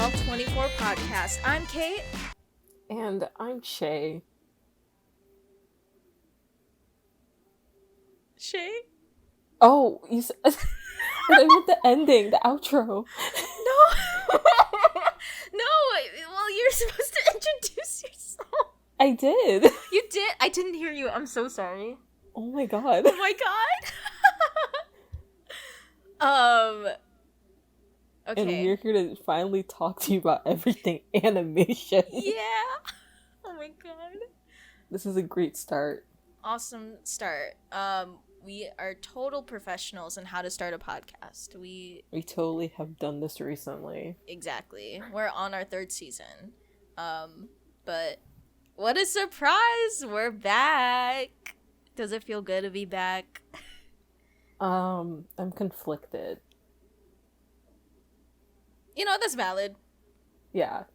L24 podcast. I'm Kate. And I'm Shay. Shay? Oh, you said... I meant the ending, the outro. No! No! Well, you're supposed to introduce yourself. I did. You did? I didn't hear you. I'm so sorry. Oh my god. Oh my god! Okay. And we're here to finally talk to you about everything animation. Yeah! Oh my god. This is a great start. Awesome start. We are total professionals in how to start a podcast. We totally have done this recently. Exactly. We're on our third season. But what a surprise! We're back. Does it feel good to be back? I'm conflicted. You know, that's valid. Yeah.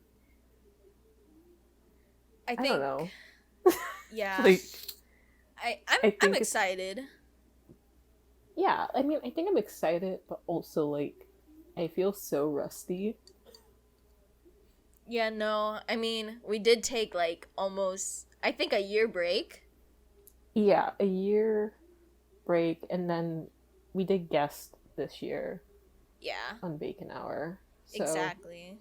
I don't know. Yeah. Like, I'm excited. Yeah, I mean, I think I'm excited, but also, like, I feel so rusty. Yeah, no. I mean, we did take, like, almost, I think, a year break. Yeah, a year break, and then we did guest this year. Yeah. On Bacon Hour. So. Exactly.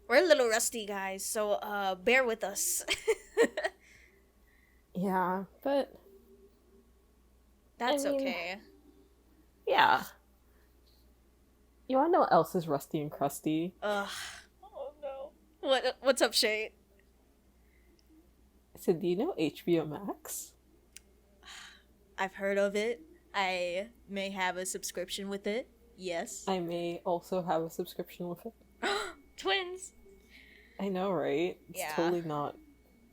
We're a little rusty, guys, so, bear with us. Yeah, but... That's okay. Yeah. You wanna know what else is rusty and crusty? Ugh. Oh no. What's up, Shay? So do you know HBO Max? I've heard of it. I may have a subscription with it. Yes. I may also have a subscription with it. Twins! I know, right? It's Yeah. totally not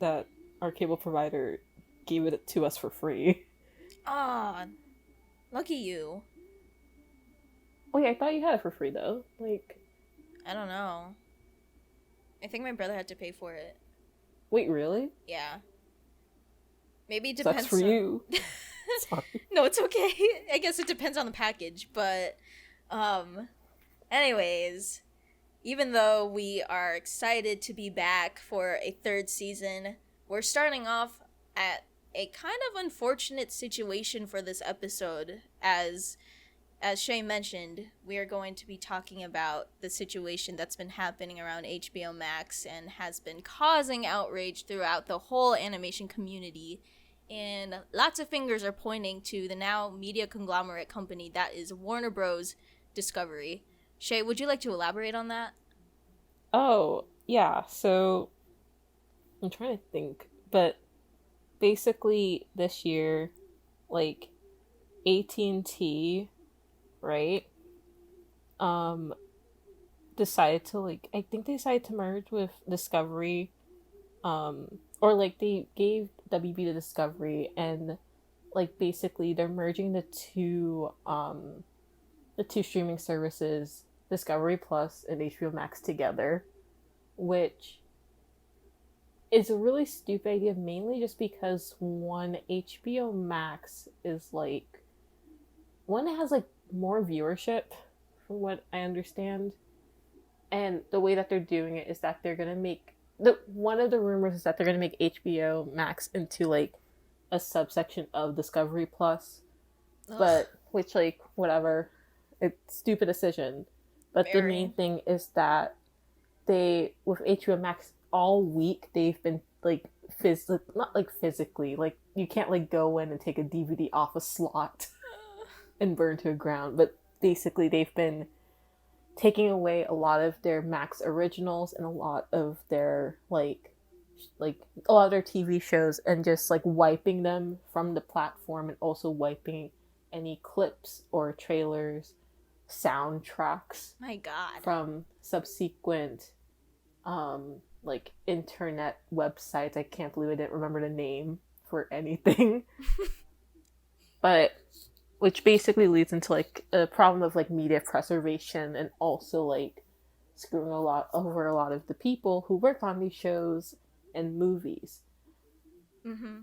that our cable provider gave it to us for free. Aw. Lucky you. Wait, I thought you had it for free, though. Like... I don't know. I think my brother had to pay for it. Wait, really? Yeah. Maybe it depends. Sucks for you. Sorry. No, it's okay. I guess it depends on the package, but anyways, even though we are excited to be back for a third season, we're starting off at a kind of unfortunate situation for this episode. As Shay mentioned, we are going to be talking about the situation that's been happening around HBO Max and has been causing outrage throughout the whole animation community. And lots of fingers are pointing to the now media conglomerate company that is Warner Bros. Discovery. Shay, would you like to elaborate on that? Oh, yeah. So, I'm trying to think. But basically, this year, like, AT&T, right, decided to, like, I think they decided to merge with Discovery, or, like, they gave WB to Discovery, and, like, basically, they're merging the two streaming services, Discovery Plus and HBO Max, together, which is a really stupid idea, mainly just because, one, HBO Max is, like, one, it has, like, more viewership, from what I understand, and the way that they're doing it is that they're gonna make, one of the rumors is that they're gonna make HBO Max into, like, a subsection of Discovery Plus, but, which, like, whatever, it's a stupid decision, but the main thing is that they, with HBO Max, all week, they've been, like, not, like, physically, like, you can't, like, go in and take a DVD off a slot and burn to the ground, but basically they've been taking away a lot of their Max originals and a lot of their, like a lot of their TV shows, and just, like, wiping them from the platform, and also wiping any clips or trailers, soundtracks, My God, from subsequent like, internet websites. I can't believe I didn't remember the name for anything. But which basically leads into, like, a problem of, like, media preservation, and also, like, screwing over a lot of the people who work on these shows and movies. Mm-hmm.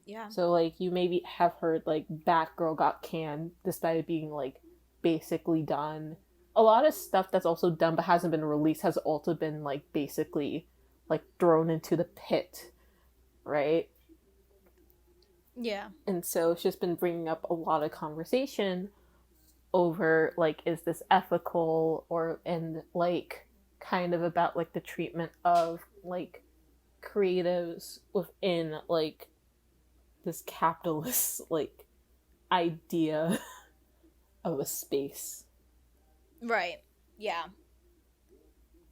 Yeah. So, like, you maybe have heard, like, Batgirl got canned despite it being, like, basically done. a lot of stuff that's also done but hasn't been released has also been like basically like thrown into the pit, right? Yeah. And so it's just been bringing up a lot of conversation over like, is this ethical, or and like kind of about like the treatment of like creatives within like this capitalist like idea of a space. Right. Yeah.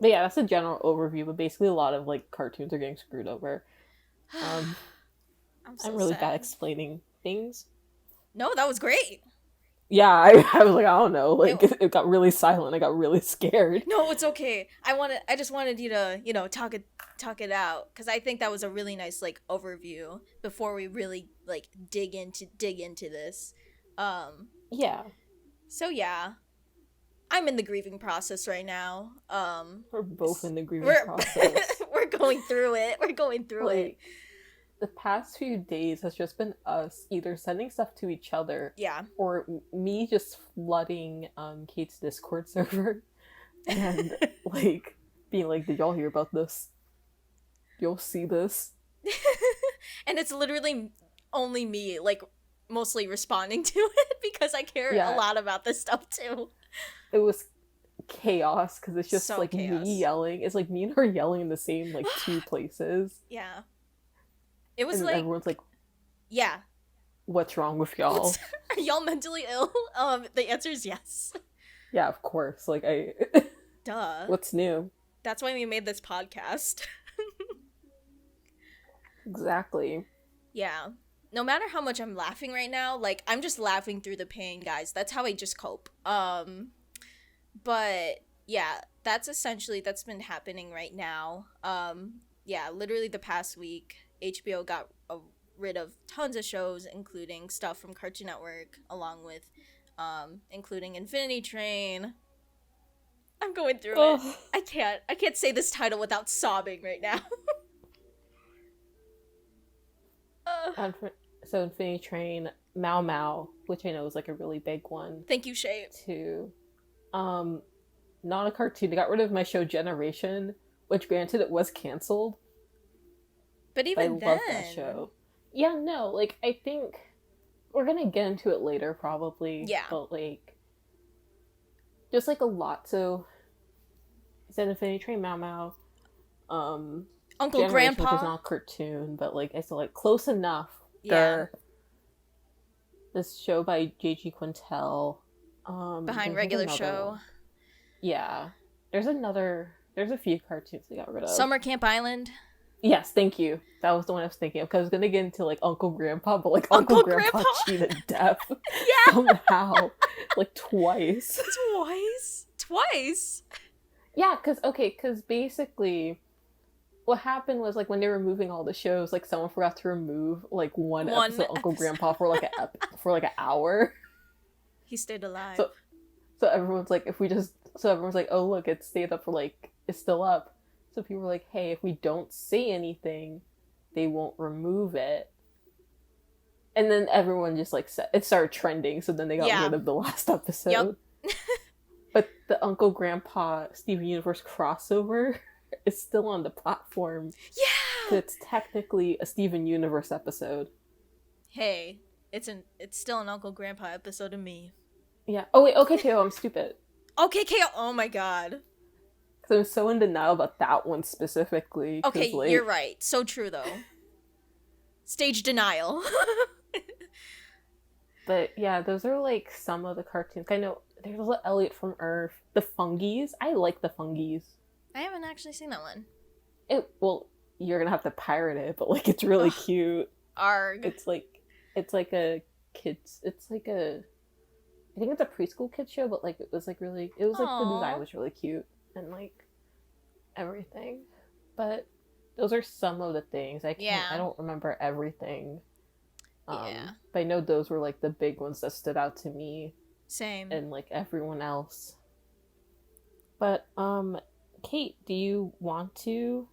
But yeah, that's a general overview, but basically a lot of like cartoons are getting screwed over. I'm so I'm really sad. bad explaining things. No, that was great. Yeah, I was like, I don't know, like it got really silent. I got really scared. No, it's okay. I just wanted you to, talk it out, because I think that was a really nice like overview before we really like dig into this. Yeah, So yeah, I'm in the grieving process right now. we're both in the grieving We're process. we're going through it. We're going through it. Like, the past few days has just been us either sending stuff to each other, Yeah. or me just flooding Kate's Discord server and like being like, did y'all hear about this? You'll see this. And it's literally only me, like, mostly responding to it because I care a lot about this stuff too. It was chaos because it's just So like chaos. me yelling. It's like me and her yelling in the same like two places. Yeah. It was and like, everyone's like, yeah. what's wrong with y'all? Are y'all mentally ill? The answer is yes. Yeah, of course. Like, Duh. what's new? That's why we made this podcast. Exactly. Yeah. No matter how much I'm laughing right now, like, I'm just laughing through the pain, guys. That's how I just cope. But yeah, that's been happening right now. Yeah, literally the past week, HBO got rid of tons of shows, including stuff from Cartoon Network, along with including Infinity Train. I'm going through it. I can't say this title without sobbing right now. So Infinity Train, Mao Mao, which I know is like a really big one. Thank you, Shay. To, not a cartoon. They got rid of my show Generation, which granted it was canceled. But even then, I love that show. Yeah, no, like I think we're gonna get into it later, probably. Yeah. But like, just like a lot. So, it's an Infinity Train, Mao Mao. Uncle Generation, Grandpa, which is not a cartoon, but like I still like close enough. Yeah. This show by J.G. Quintel. Behind Regular Show. One. Yeah. There's a few cartoons they got rid of. Summer Camp Island. Yes, thank you. That was the one I was thinking of, because I was gonna get into like Uncle Grandpa, but like Uncle Grandpa cheated death. Yeah. Somehow. Like twice. Twice? Yeah, because basically what happened was, like, when they were moving all the shows, like, someone forgot to remove, like, one episode of Uncle Grandpa for, like, an hour. He stayed alive. So everyone's like, everyone's like, oh, look, it stayed up for, like, it's still up. So people were like, hey, if we don't say anything, they won't remove it. And then everyone just, like, it started trending, so then they got rid of the last episode. Yep. But the Uncle Grandpa Steven Universe crossover is still on the platform. Yeah! It's technically a Steven Universe episode. Hey, it's still an Uncle Grandpa episode of me. Yeah. Oh wait, okay, KO, I'm stupid. Okay, KO, oh my god. Because I'm so in denial about that one specifically. Okay, like... you're right. So true, though. Stage denial. But yeah, those are like some of the cartoons. I know there's a Elliot from Earth. The Fungies. I like the Fungies. I haven't actually seen that one. Well, you're gonna have to pirate it, but like it's really cute. Arg. It's like a kids. It's like I think it's a preschool kids show, but like it was like the design was really cute and like everything. But those are some of the things. I don't remember everything. Yeah. But I know those were like the big ones that stood out to me. Same. And like everyone else. But Kate, do you want to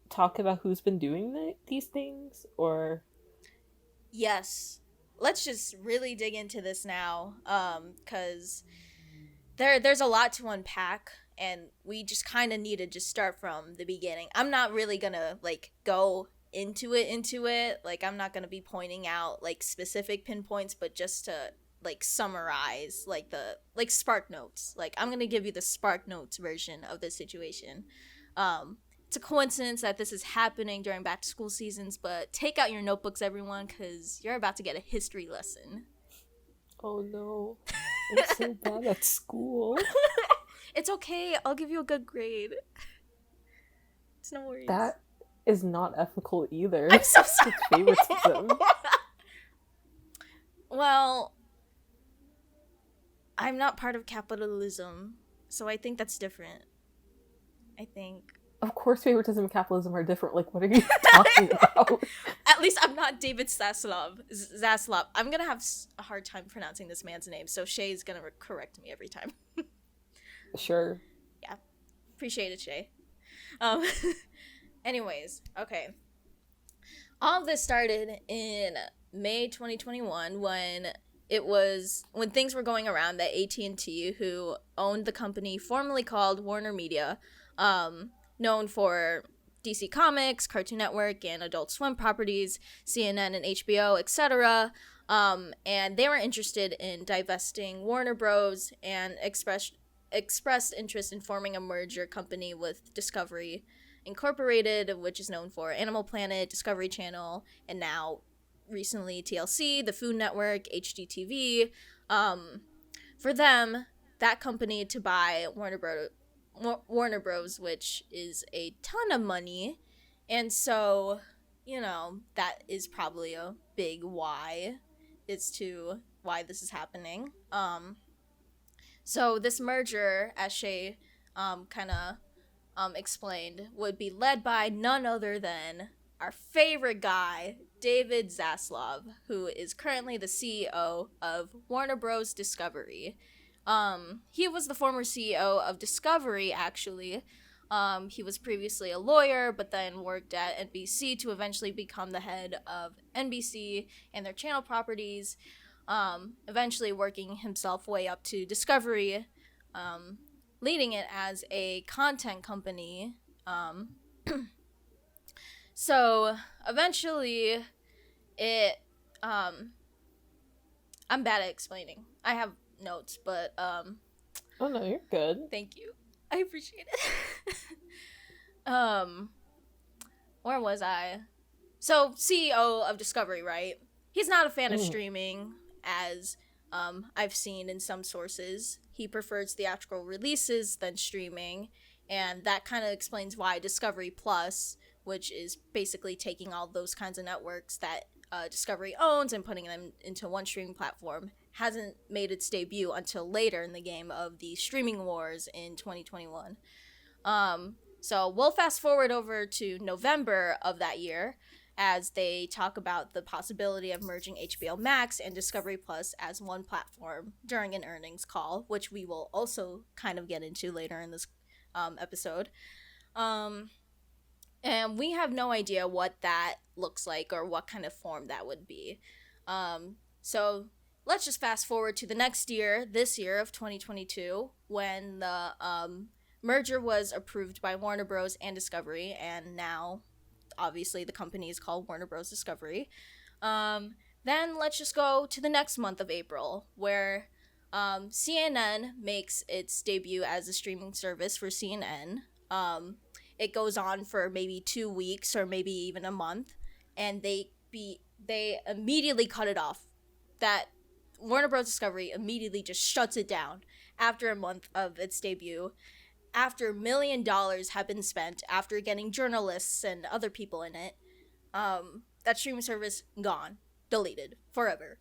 talk about who's been doing these things, or? Yes. Let's just really dig into this now, because there's a lot to unpack, and we just kind of need to just start from the beginning. I'm not really gonna like go into it. Like, I'm not gonna be pointing out like specific pinpoints, but just to like summarize like the like spark notes. Like, I'm gonna give you the spark notes version of the situation. It's a coincidence that this is happening during back to school seasons, but take out your notebooks, everyone, because you're about to get a history lesson. Oh no. I'm so bad at school. It's okay. I'll give you a good grade. It's no worries. That is not ethical either. I'm so sorry. Favoritism. Well, I'm not part of capitalism, so I think that's different. I think. Of course, favoritism and capitalism are different. Like, what are you talking about? At least I'm not David Zaslav. I'm gonna have a hard time pronouncing this man's name, so Shay's gonna correct me every time. Sure. Yeah. Appreciate it, Shay. Anyways, okay. All of this started in May 2021 when things were going around that AT&T, who owned the company formerly called Warner Media, known for DC Comics, Cartoon Network, and Adult Swim properties, CNN and HBO, etc. And they were interested in divesting Warner Bros. And expressed interest in forming a merger company with Discovery Incorporated, which is known for Animal Planet, Discovery Channel, and now recently TLC, the Food Network, HGTV. For them, that company to buy Warner Bros., which is a ton of money, and so, you know, that is probably a big why as to why this is happening. So this merger, as Shay kind of explained, would be led by none other than our favorite guy, David Zaslav, who is currently the CEO of Warner Bros. Discovery. He was the former CEO of Discovery, actually. He was previously a lawyer, but then worked at NBC to eventually become the head of NBC and their channel properties, eventually working himself way up to Discovery, leading it as a content company. So eventually I'm bad at explaining. I have notes, but Oh no, you're good. thank you. I appreciate it. Where was I? So, CEO of Discovery, right? He's not a fan of streaming, as I've seen in some sources. He prefers theatrical releases than streaming, and that kind of explains why Discovery Plus, which is basically taking all those kinds of networks that Discovery owns and putting them into one streaming platform, hasn't made its debut until later in the game of the streaming wars in 2021. So we'll fast forward over to November of that year as they talk about the possibility of merging HBO Max and Discovery Plus as one platform during an earnings call, which we will also kind of get into later in this episode. And we have no idea what that looks like or what kind of form that would be. So let's just fast forward to the next year, this year of 2022, when the merger was approved by Warner Bros. And Discovery, and now, obviously, the company is called Warner Bros. Discovery. Then let's just go to the next month of April, where CNN makes its debut as a streaming service for CNN. It goes on for maybe 2 weeks or maybe even a month, and they immediately cut it off. That Warner Bros. Discovery immediately just shuts it down after a month of its debut, after $1 million have been spent, after getting journalists and other people in it. That streaming service, gone. Deleted. Forever.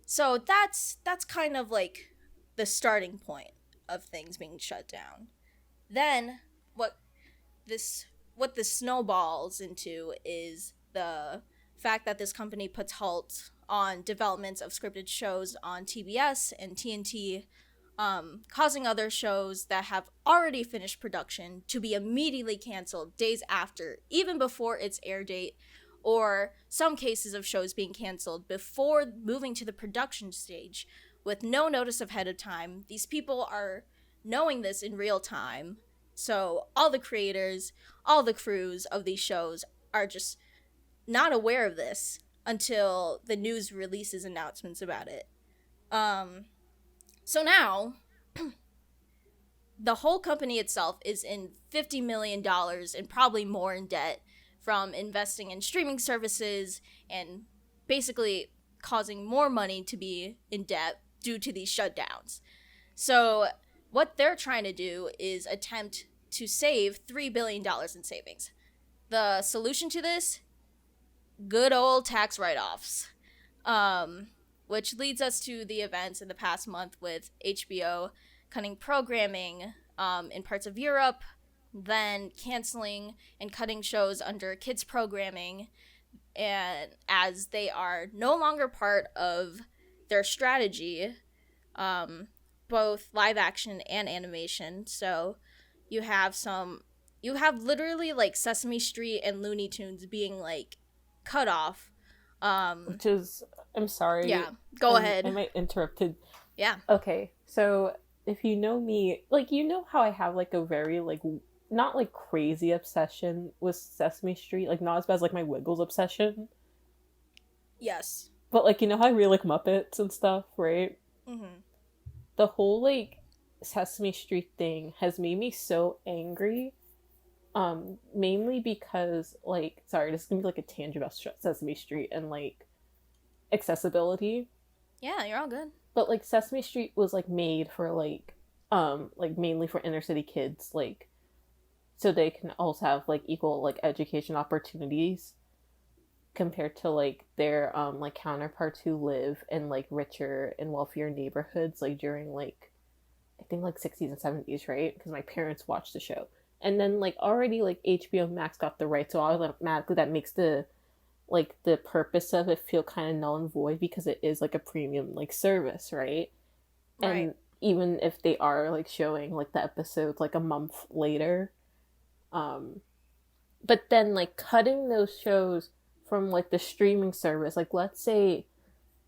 So that's kind of like the starting point of things being shut down. Then what this snowballs into is the fact that this company puts halt on developments of scripted shows on TBS and TNT, causing other shows that have already finished production to be immediately canceled days after, even before its air date, or some cases of shows being canceled before moving to the production stage, with no notice ahead of time. These people are knowing this in real time. So all the creators, all the crews of these shows are just not aware of this until the news releases announcements about it. So now, the whole company itself is in $50 million and probably more in debt from investing in streaming services and basically causing more money to be in debt due to these shutdowns. So what they're trying to do is attempt to save $3 billion in savings. The solution to this? Good old tax write-offs. Which leads us to the events in the past month with HBO cutting programming in parts of Europe, then canceling and cutting shows under kids programming, and as they are no longer part of their strategy, both live action and animation. So you have literally like Sesame Street and Looney Tunes being like cut off. Which is, I'm sorry. Yeah, go ahead. I might interrupted. Yeah. Okay, so if you know me, like, you know how I have like a very like not like crazy obsession with Sesame Street, like not as bad as like my Wiggles obsession. Yes. But like, you know how I really like Muppets and stuff, right? Mm-hmm. The whole like Sesame Street thing has made me so angry. Mainly because, like, sorry, this is gonna be like a tangent about Sesame Street and like accessibility. Yeah, you're all good. But like Sesame Street was like made for like mainly for inner city kids, like so they can also have like equal like education opportunities compared to like their like counterparts who live in like richer and wealthier neighborhoods like during like I think like 60s and 70s, right? Because my parents watched the show. And then like already like HBO Max got the right, so automatically that makes the like the purpose of it feel kind of null and void because it is like a premium like service, right? Right. And even if they are like showing like the episodes like a month later, but then like cutting those shows from like the streaming service, like let's say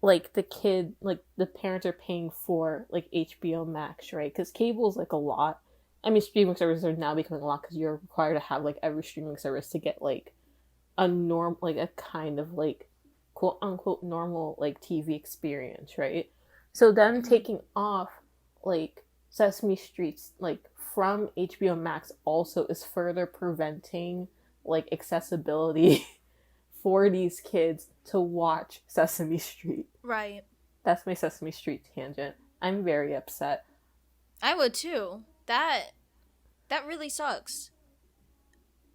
like the kid, like the parents are paying for like HBO Max, right? Because cable is like a lot. I mean, streaming services are now becoming a lot because you're required to have like every streaming service to get like a like a kind of like quote unquote normal like TV experience, right? So them taking off like Sesame Street's like from HBO Max also is further preventing like accessibility for these kids to watch Sesame Street. Right. That's my Sesame Street tangent. I'm very upset. I would too. That really sucks.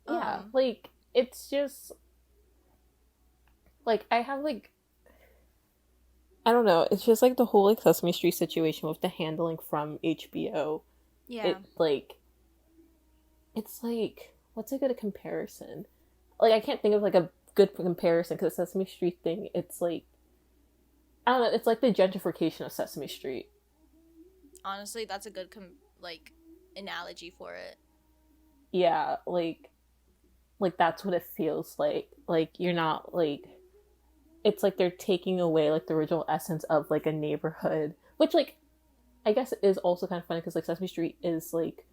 Yeah, like it's just like I have like I don't know, it's just like the whole like Sesame Street situation with the handling from HBO. Yeah. It like it's like what's a good comparison? Like I can't think of like a good comparison because the Sesame Street thing, it's like I don't know, it's like the gentrification of Sesame Street. Honestly, that's a good like analogy for it. Yeah, like that's what it feels like. Like you're not like it's like they're taking away like the original essence of like a neighborhood, which like I guess is also kind of funny because like Sesame Street is like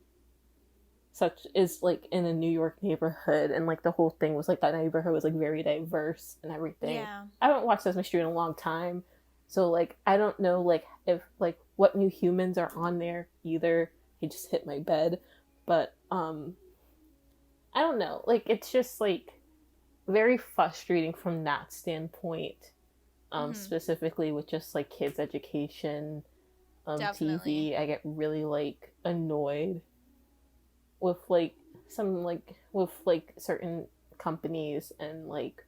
in a New York neighborhood, and like the whole thing was like that neighborhood was like very diverse and everything. Yeah. I haven't watched Sesame Street in a long time, so like I don't know like if like what new humans are on there either. He just hit my bed, but I don't know. Like it's just like very frustrating from that standpoint. Specifically with just like kids education, Definitely. TV. I get really like annoyed with like some like with like certain companies and like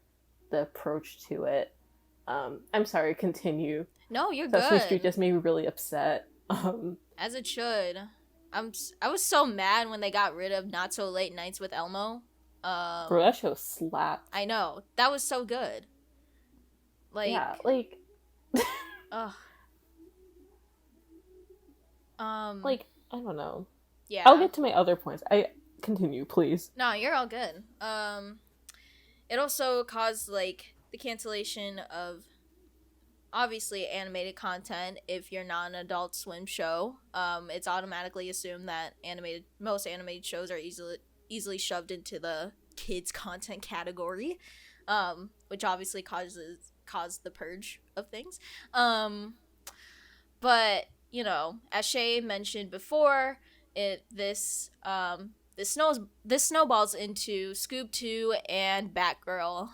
the approach to it. I'm sorry, continue. No, you're Sesame good. Street just made me really upset. As it should. I was so mad when they got rid of Not So Late Nights with Elmo. Bro, that show slapped. I know. That was so good. Like, yeah, like ugh. like I don't know. Yeah. I'll get to my other points. I continue, please. No, you're all good. It also caused like the cancellation of obviously animated content, if you're not an Adult Swim show, it's automatically assumed that most animated shows are easily shoved into the kids content category, which obviously caused the purge of things. But as Shay mentioned before, this snowballs into Scoob 2 and Batgirl.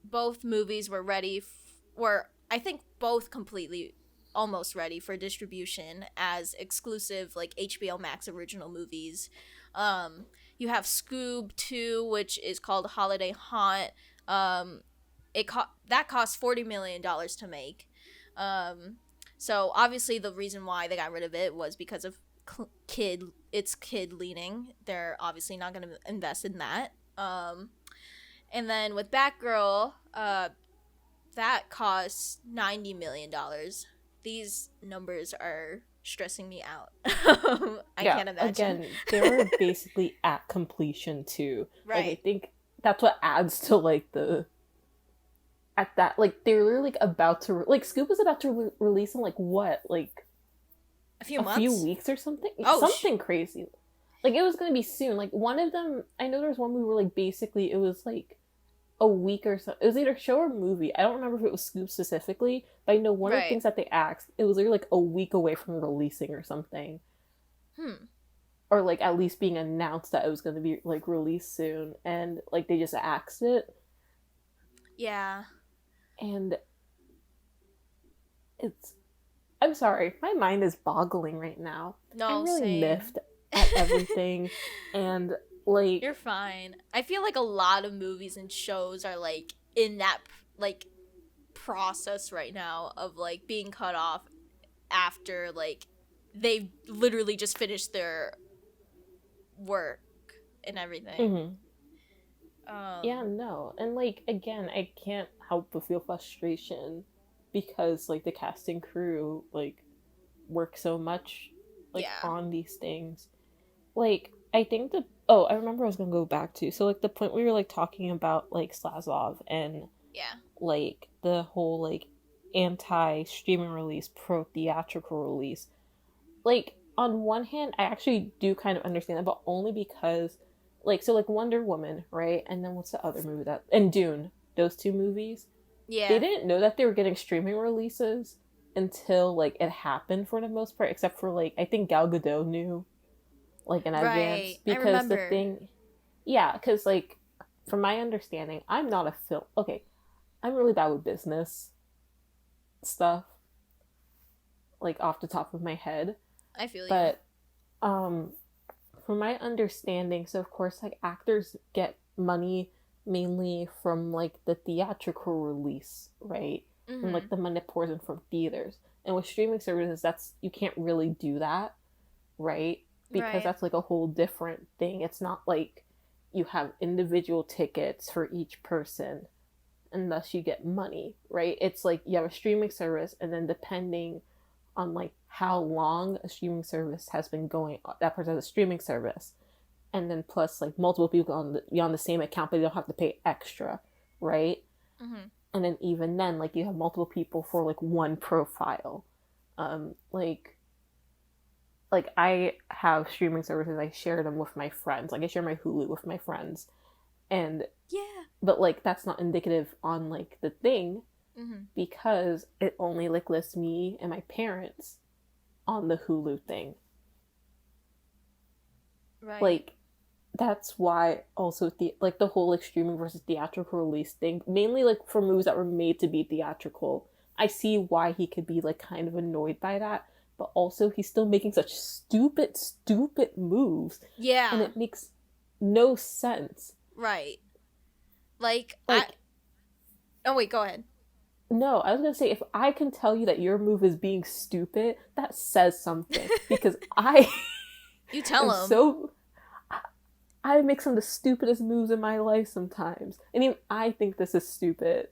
Both movies were I think both completely almost ready for distribution as exclusive like HBO Max original movies. You have Scoob 2, which is called Holiday Haunt. That cost $40 million to make. So obviously the reason why they got rid of it was because of kid leaning. They're obviously not going to invest in that. And then with Batgirl, that costs $90 million. These numbers are stressing me out. I can't imagine. Again, they were basically at completion too. Right. Like, I think that's what adds to like they're literally like about to Scoop was about to release in like what, like a few weeks or something. Something crazy. Like, it was gonna be soon. Like, one of them, I know there was one we were like basically it was like a week or so. It was either a show or movie. I don't remember if it was Scoop specifically, but I know one of the things that they asked, it was literally like a week away from releasing or something. Or like at least being announced that it was going to be like released soon, and like they just axed it. Yeah. And I'm sorry, my mind is boggling right now. No, I'm really same. miffed at everything. And like, you're fine. I feel like a lot of movies and shows are like in that like process right now of like being cut off after like they've literally just finished their work and everything. Yeah, no. And like, again, I can't help but feel frustration because like the cast and crew like work so much like on these things. Like, I think I remember I was gonna go back to, so like the point we were like talking about like Slazov and like the whole like anti-streaming release, pro theatrical release. Like, on one hand, I actually do kind of understand that, but only because like, so like Wonder Woman, right? And then what's the other movie and Dune, those two movies. Yeah. They didn't know that they were getting streaming releases until like it happened for the most part, except for like I think Gal Gadot knew like in advance, because the thing, because like from my understanding, I'm not a film. Okay, I'm really bad with business stuff, like off the top of my head. I feel you. But from my understanding, so of course like actors get money mainly from like the theatrical release, right? And like the money that pours in from theaters. And with streaming services, you can't really do that, right? Because that's like a whole different thing. It's not like you have individual tickets for each person and thus you get money, right? It's like you have a streaming service, and then depending on like how long a streaming service has been going, that person has a streaming service, and then plus like multiple people on the same account, but they don't have to pay extra, right? And then even then, like, you have multiple people for like one profile. Like I have streaming services, I share them with my friends. Like, I share my Hulu with my friends, and but like that's not indicative on like the thing, because it only like lists me and my parents on the Hulu thing. Like, that's why also like the whole like streaming versus theatrical release thing, mainly like for movies that were made to be theatrical, I see why he could be like kind of annoyed by that, but also he's still making such stupid moves. And it makes no sense. Like oh wait, go ahead. No, I was gonna say, if I can tell you that your move is being stupid, that says something. Because you tell him. I make some of the stupidest moves in my life sometimes. And even I think this is stupid.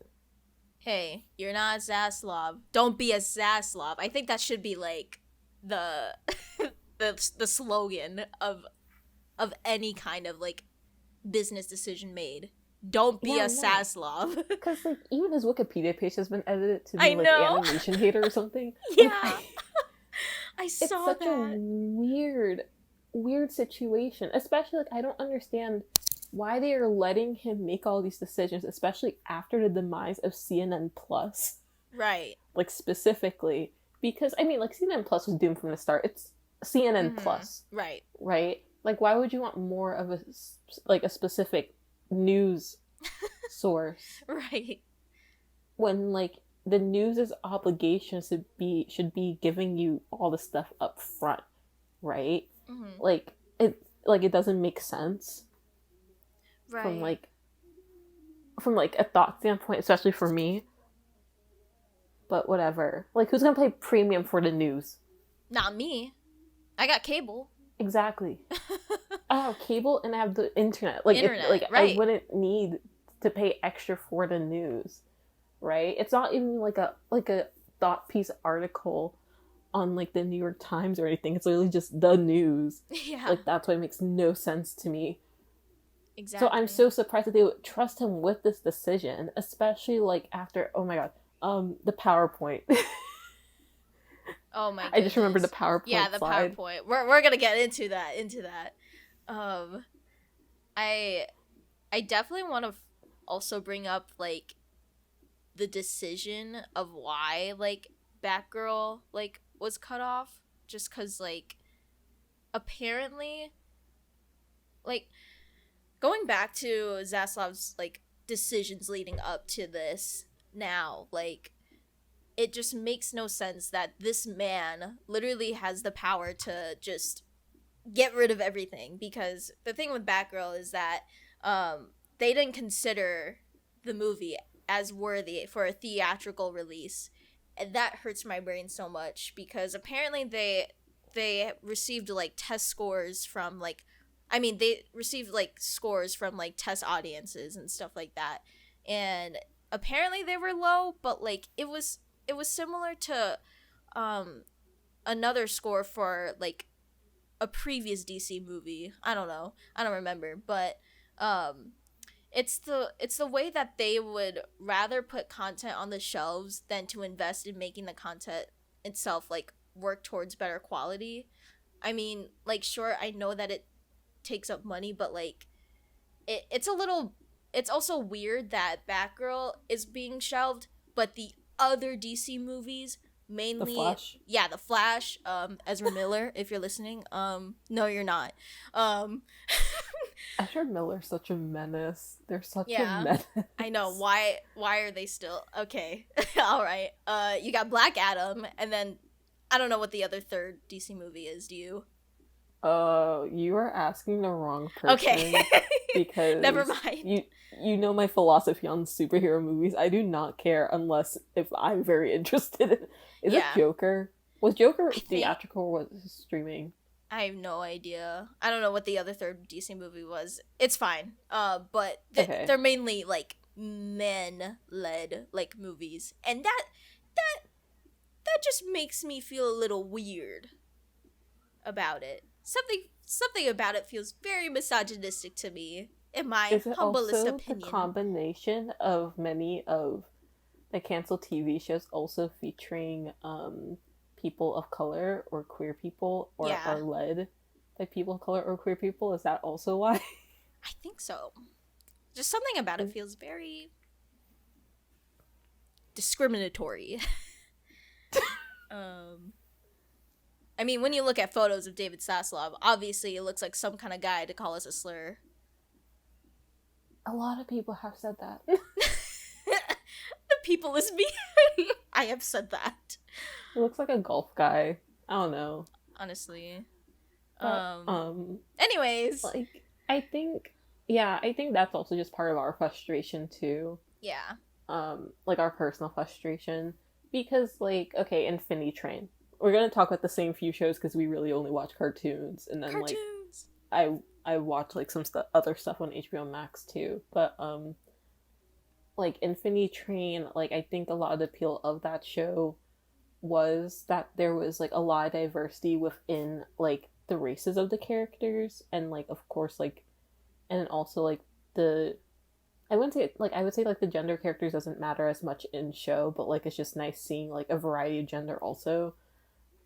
Hey, you're not Zaslav. Don't be a Zaslav. I think that should be like the the slogan of any kind of like business decision made. Don't be Yeah, a no. Saslav. Because, like, even his Wikipedia page has been edited to be, I like, know. animation hater or something. Yeah. Like, I it's saw such a that. weird situation. Especially, like, I don't understand why they are letting him make all these decisions, especially after the demise of CNN Plus. Right. Like, specifically. Because, I mean, like, CNN Plus was doomed from the start. It's CNN Plus. Right. Right? Like, why would you want more of a specific news source Right. when, like, the news's obligation should be giving you all the stuff up front, right? Like, it doesn't make sense Right. from a thought standpoint, especially for me. But whatever. Like, who's gonna pay premium for the news? Not me. I got cable. Exactly. I have cable and I have the internet. Like, right. I wouldn't need to pay extra for the news, right? It's not even like a thought piece article on, like, the New York Times or anything. It's literally just the news. Yeah. Like, that's why it makes no sense to me. Exactly. So I'm so surprised that they would trust him with this decision, especially, like, after, oh my god, the PowerPoint. Oh my goodness. I just remember the PowerPoint. Yeah, the slide. PowerPoint. We're gonna get into that. I definitely want to also bring up, like, the decision of why, like, Batgirl, like, was cut off, just because, like, apparently, like, going back to Zaslav's, like, decisions leading up to this now, like, it just makes no sense that this man literally has the power to just get rid of everything, because the thing with Batgirl is that they didn't consider the movie as worthy for a theatrical release, and that hurts my brain so much, because apparently they received, like, test scores from, like, they received, like, scores from, like, test audiences and stuff like that, and apparently they were low, but, like, it was similar to another score for, like, a previous DC movie. I don't remember, but it's the way that they would rather put content on the shelves than to invest in making the content itself, like, work towards better quality. I mean, like, sure, I know that it takes up money, but, like, it's also weird that Batgirl is being shelved, but the other DC movies, mainly The Flash. Yeah, The Flash, Ezra Miller, if you're listening, no, you're not. Ezra Miller's such a menace. They're such Yeah, a menace. I know. Why are they still okay? All right. You got Black Adam, and then I don't know what the other third DC movie is. Do you? You are asking the wrong person. Okay. Because Never mind. You know my philosophy on superhero movies. I do not care unless if I'm very interested in. Is it Joker? Was Joker theatrical or was it streaming? I have no idea. I don't know what the other third DC movie was. It's fine. But they're mainly, like, men-led, like, movies, and that just makes me feel a little weird about it. Something about it feels very misogynistic to me, in my humblest opinion. Is it also the combination of many of the canceled TV shows also featuring people of color or queer people, or are led by people of color or queer people? Is that also why? I think so. Just something about it feels very discriminatory. I mean, when you look at photos of David Zaslav, obviously it looks like some kind of guy to call us a slur. A lot of people have said that. The people is me. I have said that. He looks like a golf guy. I don't know. Honestly. But, anyways. Like, I think that's also just part of our frustration too. Yeah. Like, our personal frustration. Because, like, okay, Infinity Train. We're gonna talk about the same few shows because we really only watch cartoons. And then, like, I watch, like, some other stuff on HBO Max too. But, like, Infinity Train, like, I think a lot of the appeal of that show was that there was, like, a lot of diversity within, like, the races of the characters, and, like, of course, like, and also, like, the I wouldn't say like I would say like the gender characters doesn't matter as much in show, but like it's just nice seeing like a variety of gender also.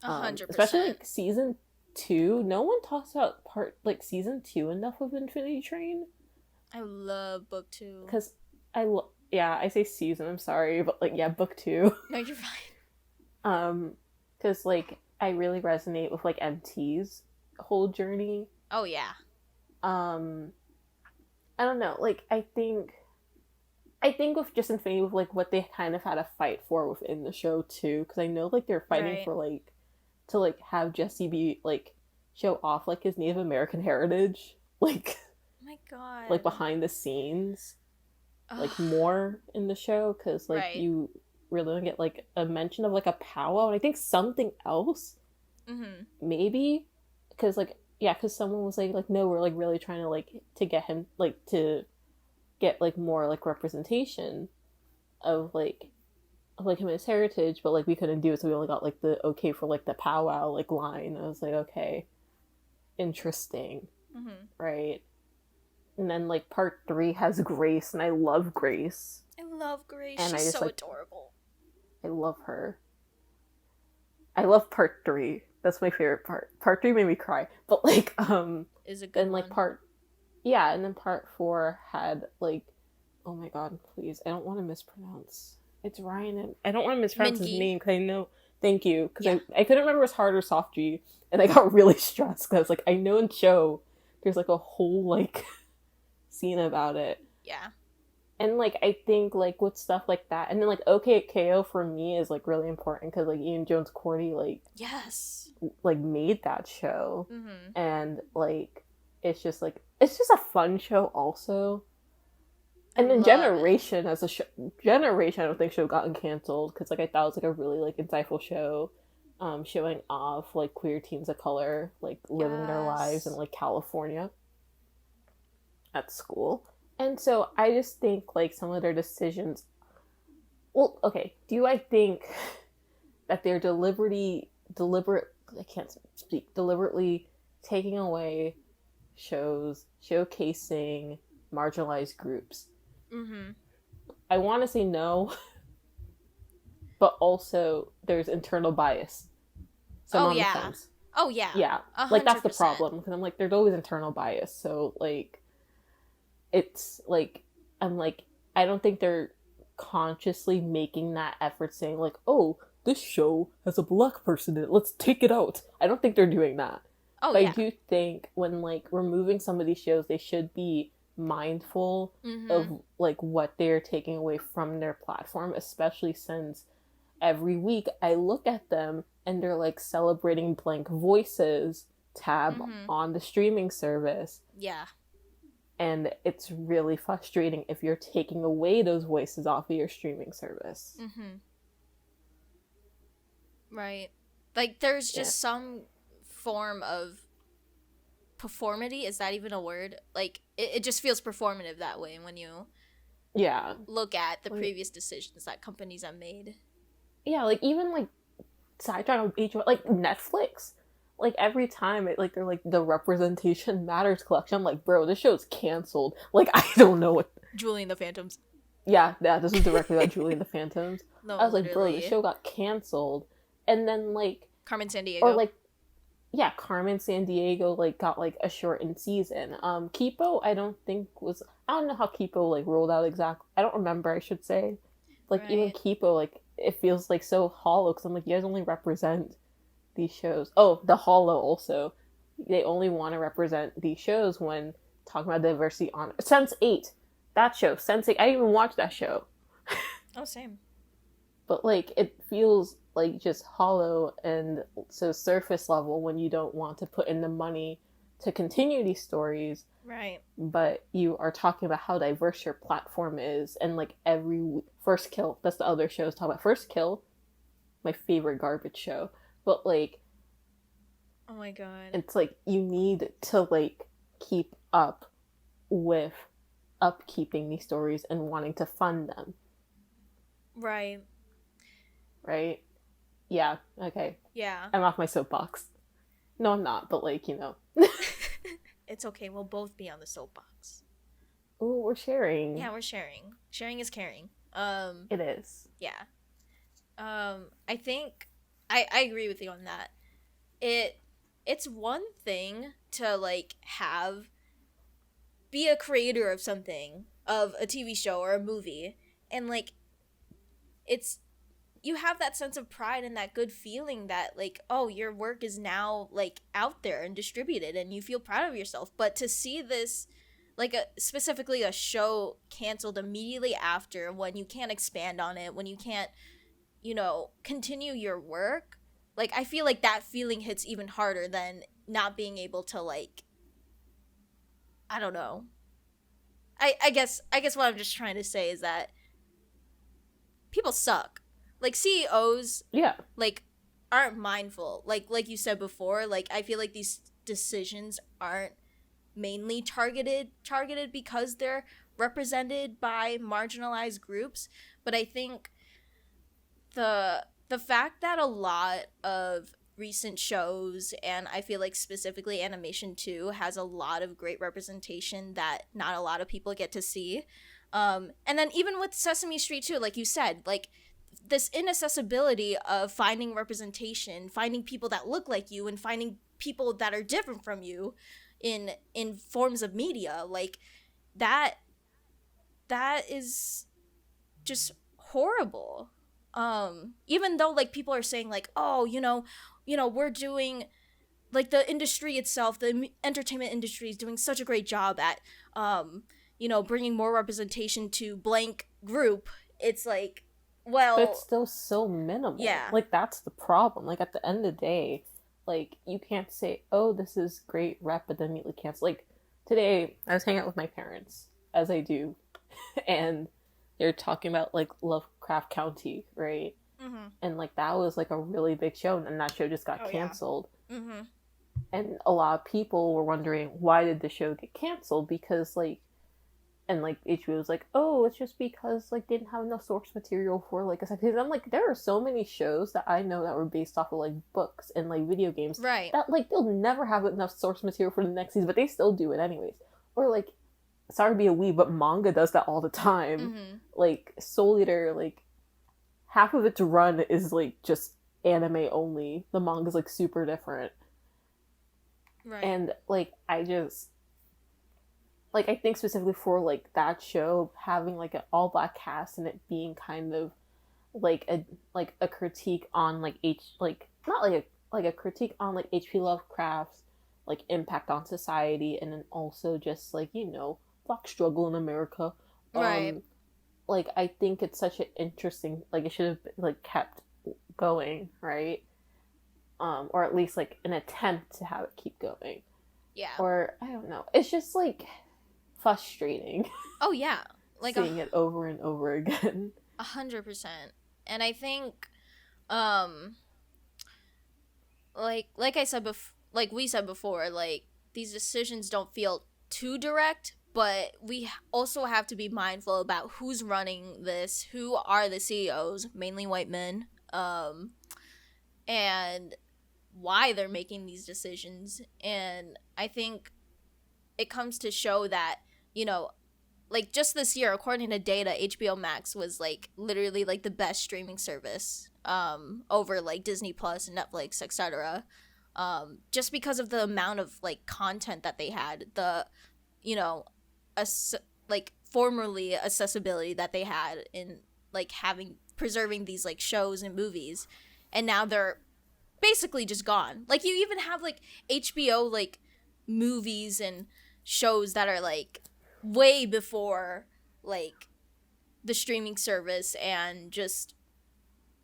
100%. Especially like season 2. No one talks about season 2 enough of Infinity Train. I love book 2. Because yeah, I say season, I'm sorry, but like yeah, book 2. No, you're fine. Because like I really resonate with like MT's whole journey. Oh yeah. I don't know, like I think with just Infinity, with like what they kind of had a fight for within the show too, because I know like they're fighting for like to like have Jesse be like show off like his Native American heritage, like oh my god, like behind the scenes, like more in the show, because like you really don't get like a mention of like a powwow, and I think something else, maybe, because like yeah, because someone was like no, we're like really trying to like to get him like to get like more like representation of like him and his heritage, but like we couldn't do it, so we only got like the okay for like the powwow like line. I was like, okay, interesting, right? And then like part 3 has Grace, and I love Grace. I love Grace. And she's just, so like, adorable. I love her. I love part 3. That's my favorite part. Part 3 made me cry, but like is a good and like one. and then part 4 had like, oh my god, please, I don't want to mispronounce. It's Ryan, and I don't want to mispronounce his name because I know. Thank you, because I couldn't remember if it was hard or soft G, and I got really stressed because like I know in show there's like a whole like scene about it. Yeah. And like I think like with stuff like that, and then like OKKO for me is like really important because like Ian Jones Cordy like like made that show, and like it's just a fun show also. And then Generation as a Generation, I don't think should have gotten canceled because like I thought it was like a really like insightful show, showing off like queer teens of color like living their lives in like California at school. And so I just think like some of their decisions. Well, okay, do I think that they're deliberately taking away shows showcasing marginalized groups? I want to say no, but also there's internal bias. So I'm on the fence. Oh yeah. Yeah. 100%. Like that's the problem, because I'm like there's always internal bias. So like it's like I'm like I don't think they're consciously making that effort, saying like, oh, this show has a black person in it, let's take it out. I don't think they're doing that. But I do think when like removing some of these shows, they should be mindful of like what they're taking away from their platform, especially since every week I look at them and they're like celebrating Blank Voices tab on the streaming service. Yeah. And it's really frustrating if you're taking away those voices off of your streaming service. Right. Like there's just some form of performity. Is that even a word? Like it just feels performative that way when you look at the previous decisions that companies have made. Yeah, like even like sidetrack on HBO, like Netflix, like every time it like they're like the Representation Matters collection, I'm like, bro, this show's canceled. Like I don't know what. Julie and the Phantoms. Yeah, this was directly about Julie and the Phantoms. No, I was like, bro, the show got canceled, and then like Carmen Sandiego, or like. Yeah, Carmen Sandiego like got like a shortened season. Kipo, I don't know how Kipo like rolled out exactly. I don't remember, I should say. Like even Kipo, like it feels like so hollow because I'm like, you guys only represent these shows. Oh, the hollow also. They only want to represent these shows when talking about diversity on Sense8. That show, Sense8. I didn't even watch that show. Oh, same. But like it feels like just hollow and so surface level when you don't want to put in the money to continue these stories. Right. But you are talking about how diverse your platform is, and like every First Kill, that's the other shows talk about. First Kill, my favorite garbage show. But like, oh my god, it's like you need to like keep up with upkeeping these stories and wanting to fund them. Right. Yeah, okay. Yeah. I'm off my soapbox. No, I'm not, but like, you know. It's okay, we'll both be on the soapbox. Ooh, we're sharing. Yeah, we're sharing. Sharing is caring. It is. Yeah. I think I agree with you on that. It's one thing to like have be a creator of something, of a TV show or a movie, and like it's you have that sense of pride and that good feeling that like, oh, your work is now like out there and distributed and you feel proud of yourself. But to see this like specifically a show canceled immediately after, when you can't expand on it, when you can't, continue your work, like I feel like that feeling hits even harder than not being able to like, I don't know. I guess what I'm just trying to say is that people suck. Like CEOs, Yeah. like aren't mindful. Like you said before, like I feel like these decisions aren't mainly targeted because they're represented by marginalized groups, but I think the fact that a lot of recent shows, and I feel like specifically animation too, has a lot of great representation that not a lot of people get to see. And then even with Sesame Street too, like you said, like this inaccessibility of finding representation, finding people that look like you, and finding people that are different from you in forms of media, like that is just horrible. Even though like people are saying like, oh, we're doing, like the industry itself, the entertainment industry is doing such a great job at bringing more representation to blank group. It's like, well, but it's still so minimal. Yeah. Like, that's the problem. Like, at the end of the day, like, you can't say, oh, this is great rep, but then immediately cancel. Like, today, I was hanging out with my parents, as I do, and they're talking about, like, Lovecraft County, right? Mm-hmm. And, like, that was, like, a really big show, and that show just got canceled. Yeah. Mm-hmm. And a lot of people were wondering, why did the show get canceled? Because, like, and like HBO was like, oh, it's just because like they didn't have enough source material for like a second. I'm like, there are so many shows that I know that were based off of like books and like video games, right? That like they'll never have enough source material for the next season, but they still do it anyways. Or like, sorry to be a weeb, but manga does that all the time. Mm-hmm. Like Soul Eater, like half of its run is like just anime only. The manga's like super different, right? And like I think specifically for like that show having like an all black cast and it being kind of like a critique on like not like a critique on like H.P. Lovecraft's like impact on society, and then also just like black struggle in America, right? Like I think it's such an interesting, like it should have been, like kept going, right? Or at least like an attempt to have it keep going. Yeah. Or I don't know. It's just like frustrating. Oh yeah, like seeing it over and over again. 100%. And I think, like I said like we said before, like these decisions don't feel too direct, but we also have to be mindful about who's running this, who are the CEOs, mainly white men, and why they're making these decisions. And I think it comes to show that, like just this year, according to data, HBO Max was like literally like the best streaming service over like Disney Plus and Netflix, etc. Just because of the amount of like content that they had, the like formerly accessibility that they had in like preserving these like shows and movies, and now they're basically just gone. Like you even have like HBO like movies and shows that are like way before like the streaming service, and just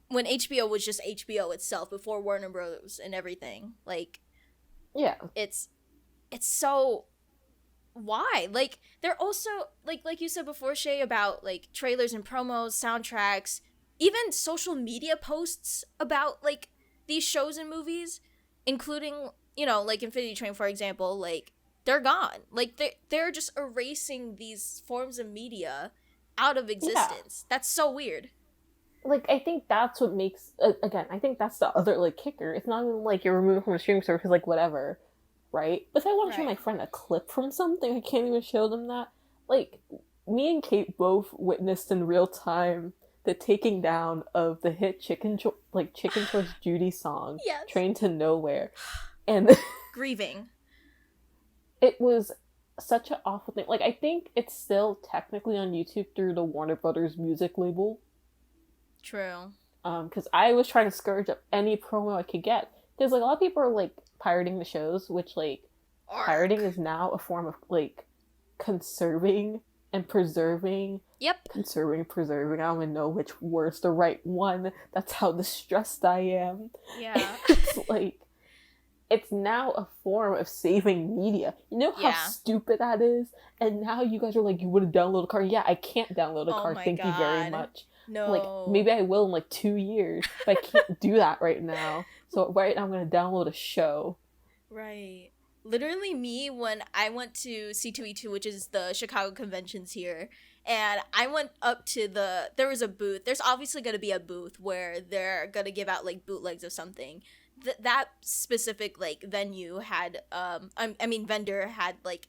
when HBO was just HBO itself, before Warner Bros. And everything. Like, yeah, it's so, why? Like they're also like you said before, Shay, about like trailers and promos, soundtracks, even social media posts about like these shows and movies, including like Infinity Train, for example. Like they're gone. Like they're just erasing these forms of media out of existence. Yeah. That's so weird. Like I think that's what makes again. I think that's the other like kicker. It's not even like you're removed from a streaming service, like whatever, right? But if I want to show my friend a clip from something, I can't even show them that. like, me and Kate both witnessed in real time the taking down of the hit Chicken Shorts Judy song, Yes. Train to Nowhere. And grieving. it was such an awful thing. Like, I think it's still technically on YouTube through the Warner Brothers music label. True. Because I was trying to scourge up any promo I could get. Because, like, a lot of people are, like, pirating the shows, which, like, pirating is now a form of, like, conserving and preserving. Yep. Conserving, preserving. I don't even know which word's the right one. That's how distressed I am. Yeah. It's, like, it's now a form of saving media. You know how stupid that is? And now you guys are like, you would have downloaded a card. Yeah, I can't download a card. Thank you very much. No. Like, maybe I will in, like, 2 years. But I can't do that right now. So right now I'm going to download a show. Right. Literally me, when I went to C2E2, which is the Chicago conventions here, and I went up to there was a booth. There's obviously going to be a booth where they're going to give out, like, bootlegs of something. That specific, like, venue had, vendor had, like,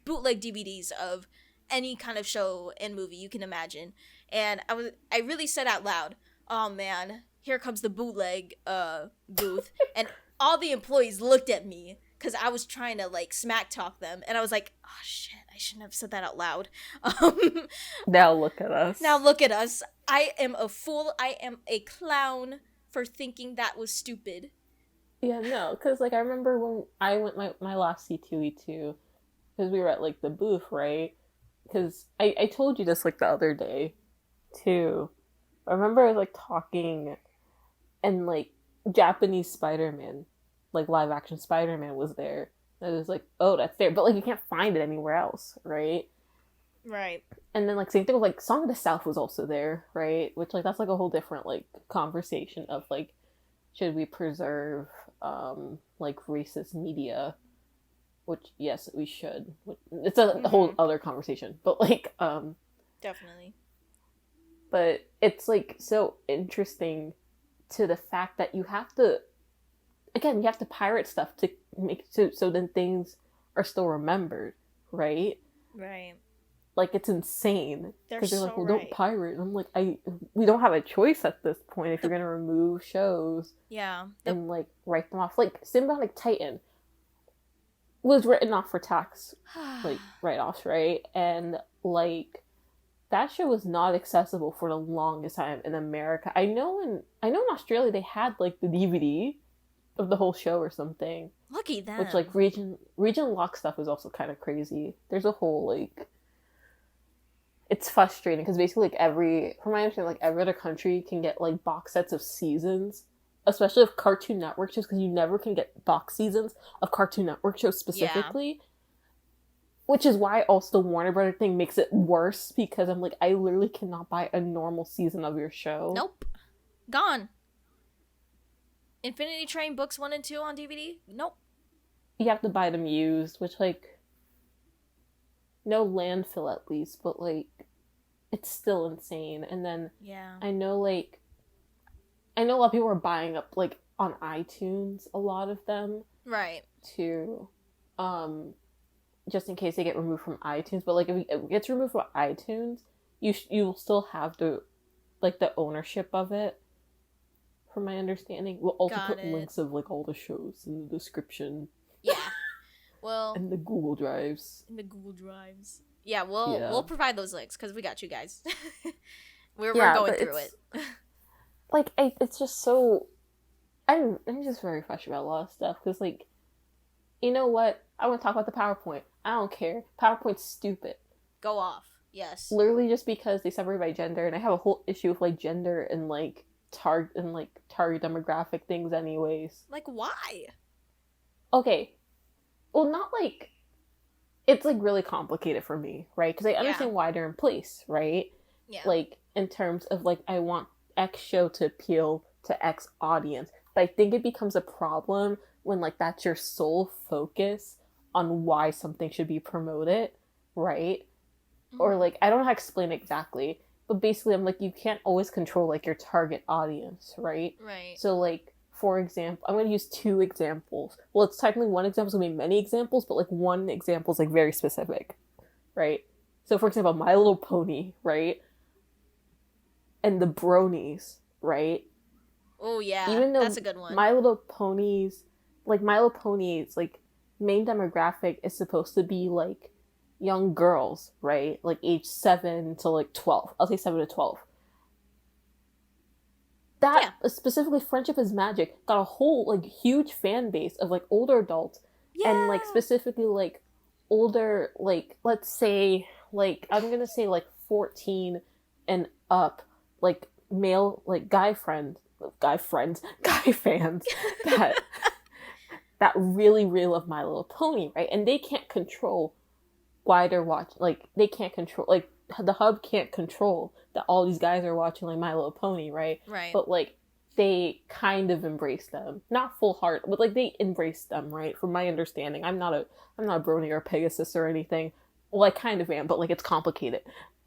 bootleg DVDs of any kind of show and movie you can imagine. And I really said out loud, oh man, here comes the bootleg booth. And all the employees looked at me because I was trying to, like, smack talk them. And I was like, oh shit, I shouldn't have said that out loud. Now look at us. I am a fool. I am a clown for thinking that was stupid. Yeah, no, because, like, I remember when I went my last C2E2, because we were at, like, the booth, right? Because I told you this, like, the other day, too. I remember I was, like, talking, and, like, Japanese Spider-Man, like, live-action Spider-Man was there. And I was like, oh, that's there. But, like, you can't find it anywhere else, right? Right. And then, like, same thing with, like, Song of the South was also there, right? Which, like, that's, like, a whole different, like, conversation of, like, should we preserve, like, racist media? Which, yes, we should. It's a whole other conversation. But, like, definitely. But it's, like, so interesting to the fact that you have to, again, you have to pirate stuff to make so then things are still remembered, right? Right. Like, it's insane. Because they're like, well, right. don't pirate. And I'm like, we don't have a choice at this point if you're going to remove shows. Yeah. And, like, write them off. Like, Symbiotic Titan was written off for tax, like, write-offs, right? And, like, that show was not accessible for the longest time in America. I know in Australia they had, like, the DVD of the whole show or something. Lucky them. Which, like, region lock stuff is also kind of crazy. There's a whole, like, it's frustrating because basically, like, from my understanding, like, every other country can get, like, box sets of seasons, especially of Cartoon Network shows, because you never can get box seasons of Cartoon Network shows specifically. Yeah. Which is why also the Warner Brothers thing makes it worse, because I'm like, I literally cannot buy a normal season of your show. Nope. Gone. Infinity Train books 1 and 2 on DVD? Nope. You have to buy them used, which, like, no landfill at least, but, like, it's still insane. And then yeah, I know a lot of people are buying up, like, on iTunes, a lot of them. Right. To, just in case they get removed from iTunes. But, like, if it gets removed from iTunes, you will still have the ownership of it, from my understanding. We'll also put links of, like, all the shows in the description. Yeah. Well. And the Google Drives. Yeah, we'll provide those links, because we got you guys. We're going through it. Like, it's just so... I'm just very frustrated about a lot of stuff, because, like, you know what? I want to talk about the PowerPoint. I don't care. PowerPoint's stupid. Go off. Yes. Literally just because they separate by gender, and I have a whole issue with, like, gender and, like, target demographic things anyways. Like, why? Okay. Well, not, like... It's, like, really complicated for me, right? Because I understand why they're in place, right? Yeah. Like, in terms of, like, I want X show to appeal to X audience. But I think it becomes a problem when, like, that's your sole focus on why something should be promoted, right? Mm-hmm. Or, like, I don't know how to explain it exactly, but basically I'm like, you can't always control, like, your target audience, right? Right. So, like, for example, I'm going to use 2 examples. Well, it's technically one example, so maybe many examples, but, like, one example is, like, very specific, right? So, for example, My Little Pony, right? And the bronies, right? Oh yeah, Even that's though a good one. My Little Ponies, like My Little Ponies, like main demographic is supposed to be like young girls, right? Like age 7 to like 12. I'll say 7 to 12. That Yeah. specifically Friendship is Magic got a whole like huge fan base of like older adults and like Yeah. specifically like older, like let's say like I'm gonna say like 14 and up, like male, like guy fans that really love My Little Pony, right? And they can't control why they're watching. Like they can't control, like the hub can't control that all these guys are watching like My Little Pony, right? Right. But like they kind of embrace them, not full heart, but like they embrace them, right? From my understanding, I'm not a brony or a Pegasus or anything. Well, I kind of am, but like it's complicated.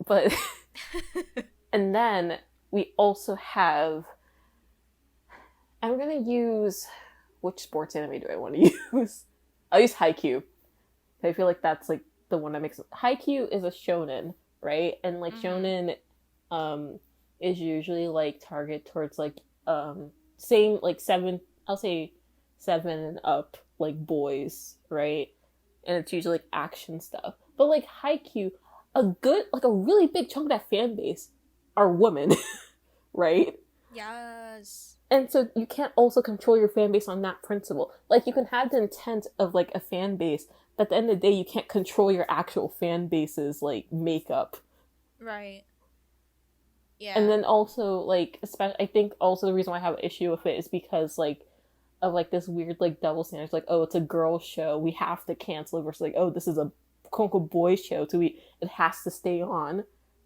But and then we also have. I'm gonna use which sports anime do I want to use? I'll use Haikyuu. I feel like that's like the one that makes Haikyuu is a shonen, right? And like Mm-hmm. shonen is usually like target towards like same like 7, I'll say 7 and up, like boys, right? And it's usually like action stuff. But like Haikyuu, a really big chunk of that fan base are women, right? Yes. And so you can't also control your fan base on that principle. Like you can have the intent of like a fan base, but at the end of the day you can't control your actual fan base's like makeup. Right. And Yeah. then also like especially I think also the reason why I have an issue with it is because like of like this weird like double standards, like oh it's a girl show, we have to cancel it, versus like oh this is a quote unquote boy show, so it has to stay on,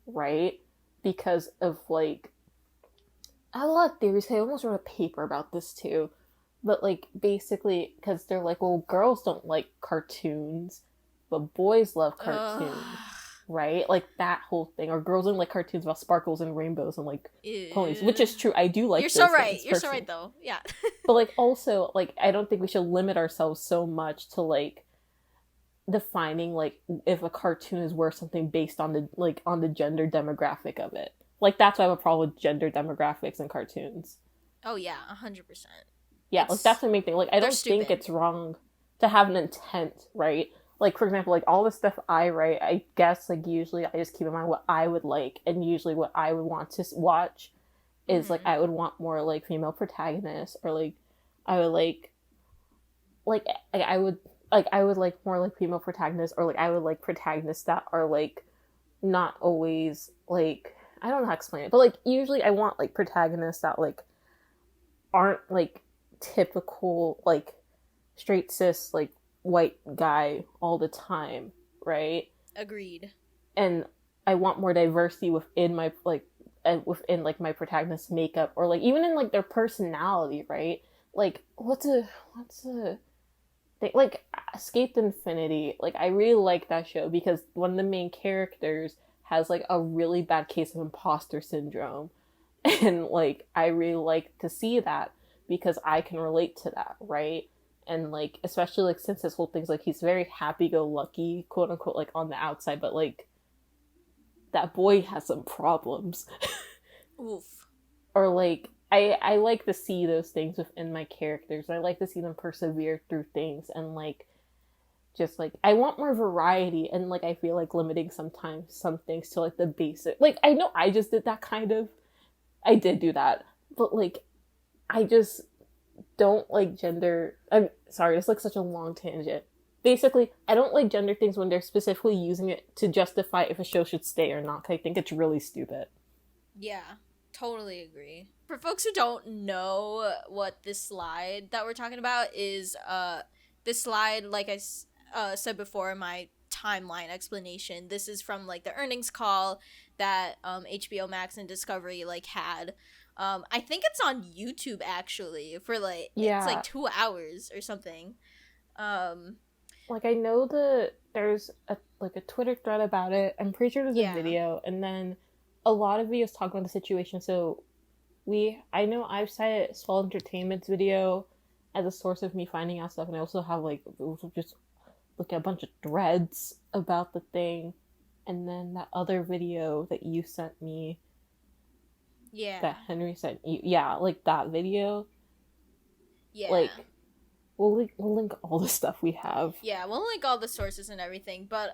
right? Because of like I have a lot of theories. I almost wrote a paper about this too. But like basically, because they're like, well, girls don't like cartoons, but boys love cartoons, Ugh. right? Like that whole thing. Or girls don't like cartoons about sparkles and rainbows and like ponies, which Ew. is true. I do You're like so those right. things You're so right, personally. though. Yeah. But like also, like I don't think we should limit ourselves so much to like defining like if a cartoon is worth something based on the like on the gender demographic of it. Like that's why I have a problem with gender demographics in cartoons. Oh yeah, 100%. Yeah, like It's that's the main thing. Like I they're don't think stupid. it's wrong to have an intent, right? Like for example, like all the stuff I write, I guess like usually I just keep in mind what I would like, and usually what I would want to watch is like Mm-hmm. I would want more like female protagonists, or like I would like I would like more like female protagonists, or like I would like protagonists that are like not always like I don't know how to explain it, but like usually I want like protagonists that like aren't like typical like straight cis like white guy all the time, right? Agreed. And I want more diversity within my like within like my protagonist makeup, or like even in like their personality, right? Like what's a thing like Escape Infinity? Like I really like that show because one of the main characters has like a really bad case of imposter syndrome. And like I really like to see that because I can relate to that, right? And like especially like since this whole thing's like he's very happy go lucky, quote unquote, like on the outside, but like that boy has some problems. Oof. Or like I like to see those things within my characters. I like to see them persevere through things, and like just like I want more variety, and like I feel like limiting sometimes some things to like the basic. Like I know I just did that kind of. I did do that, but like I just don't like gender. I'm sorry, it's like such a long tangent. Basically, I don't like gender things when they're specifically using it to justify if a show should stay or not. Cause I think it's really stupid. Yeah. Totally agree. For folks who don't know what this slide that we're talking about is, this slide, like I said before in my timeline explanation, this is from like the earnings call that HBO Max and Discovery like had. I think it's on YouTube actually for like it's like Yeah, 2 hours or something. Um, like I know there's a like a Twitter thread about it. I'm pretty sure there's a yeah. video, and then a lot of videos talk about the situation. So I know I've cited Swell Entertainment's video as a source of me finding out stuff, and I also have like just look at a bunch of threads about the thing. and then that other video that you sent me, Yeah. that Henry sent you, yeah, like that video. Yeah. Like, we'll link all the stuff we have. Yeah, we'll link all the sources and everything, but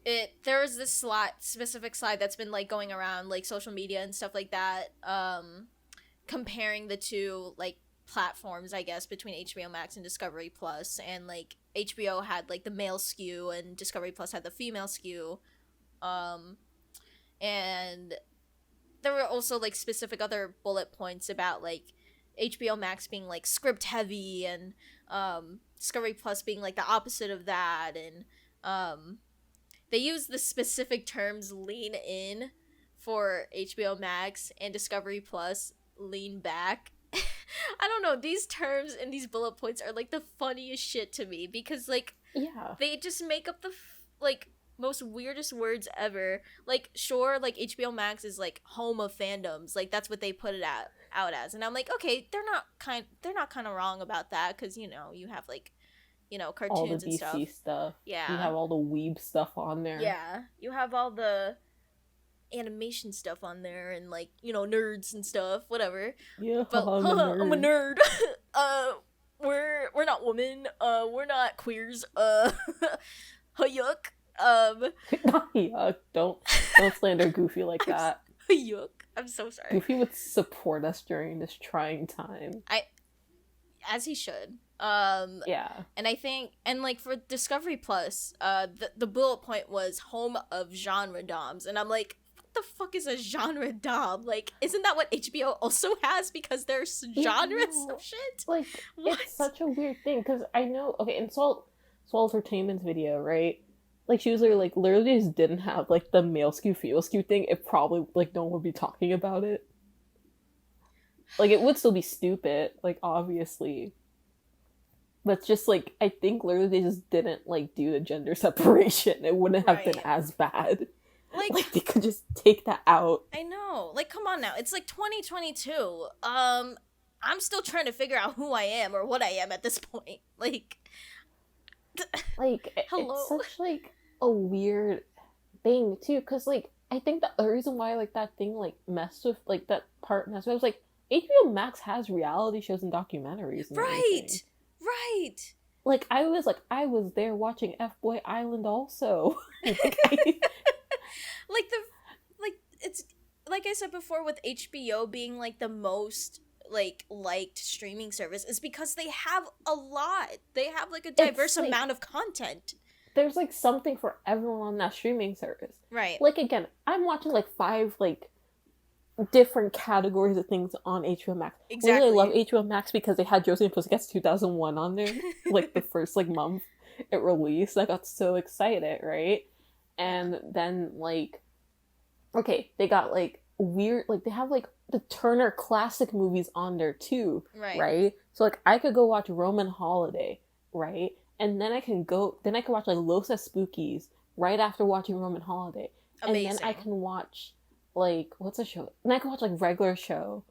there was this specific slide that's been like going around like social media and stuff like that, comparing the two like platforms, I guess, between HBO Max and Discovery Plus, and like HBO had like the male skew and Discovery Plus had the female skew, and there were also like specific other bullet points about like HBO Max being like script heavy and Discovery Plus being like the opposite of that, and they use the specific terms lean in for HBO Max and Discovery Plus lean back. I don't know, these terms and these bullet points are like the funniest shit to me, because like they just make up the like most weirdest words ever. Like, sure, like HBO Max is like home of fandoms, like that's what they put it out as, and I'm like, okay, they're not kind of wrong about that, because you know you have like, you know, cartoons all the and DC stuff. Yeah, you have all the weeb stuff on there. Yeah, you have all the animation stuff on there, and like, you know, nerds and stuff, whatever. Yeah, but I'm a nerd. We're not women. We're not queers. Yuck. Yuck. Don't slander Goofy like that. Yuck. I'm so sorry. Goofy would support us during this trying time. As he should. Yeah. And I think, and like for Discovery Plus, the bullet point was home of genre doms, and I'm like, what the fuck is a genre dom? Like, isn't that what HBO also has? Because there's genres of shit. Like, what? It's such a weird thing, because I know, okay, in Swell Entertainment's video, right? Like, she was literally just didn't have like the male skew, female skew thing. It probably, like, no one would be talking about it. Like, it would still be stupid, like, obviously. But it's just, like, I think literally they just didn't, like, do the gender separation. It wouldn't have been as bad. Like, they could just take that out. I know. Like, come on now. It's, like, 2022. I'm still trying to figure out who I am or what I am at this point. Like, hello? It's such, like, a weird thing, too. Because, like, I think the reason why, like, that thing, like, messed with, like, that part messed with, I was like, HBO Max has reality shows and documentaries and everything. Right. Like, I was there watching F-Boy Island also. It's like I said before, with HBO being like the most like liked streaming service, is because they have a lot. They have like a diverse amount of content. There's like something for everyone on that streaming service. Right. Like, again, I'm watching like 5 like different categories of things on HBO Max. Exactly. I love HBO Max because they had Josie and Pussycats 2001 on there, like the first like month it released. I got so excited, right? And then like, okay, they got like weird, like they have like the Turner classic movies on there too, right? So like I could go watch Roman Holiday, right? And then I can watch like Los Spookies right after watching Roman Holiday. Amazing. And then I can watch like, what's a show? And I can watch like regular show,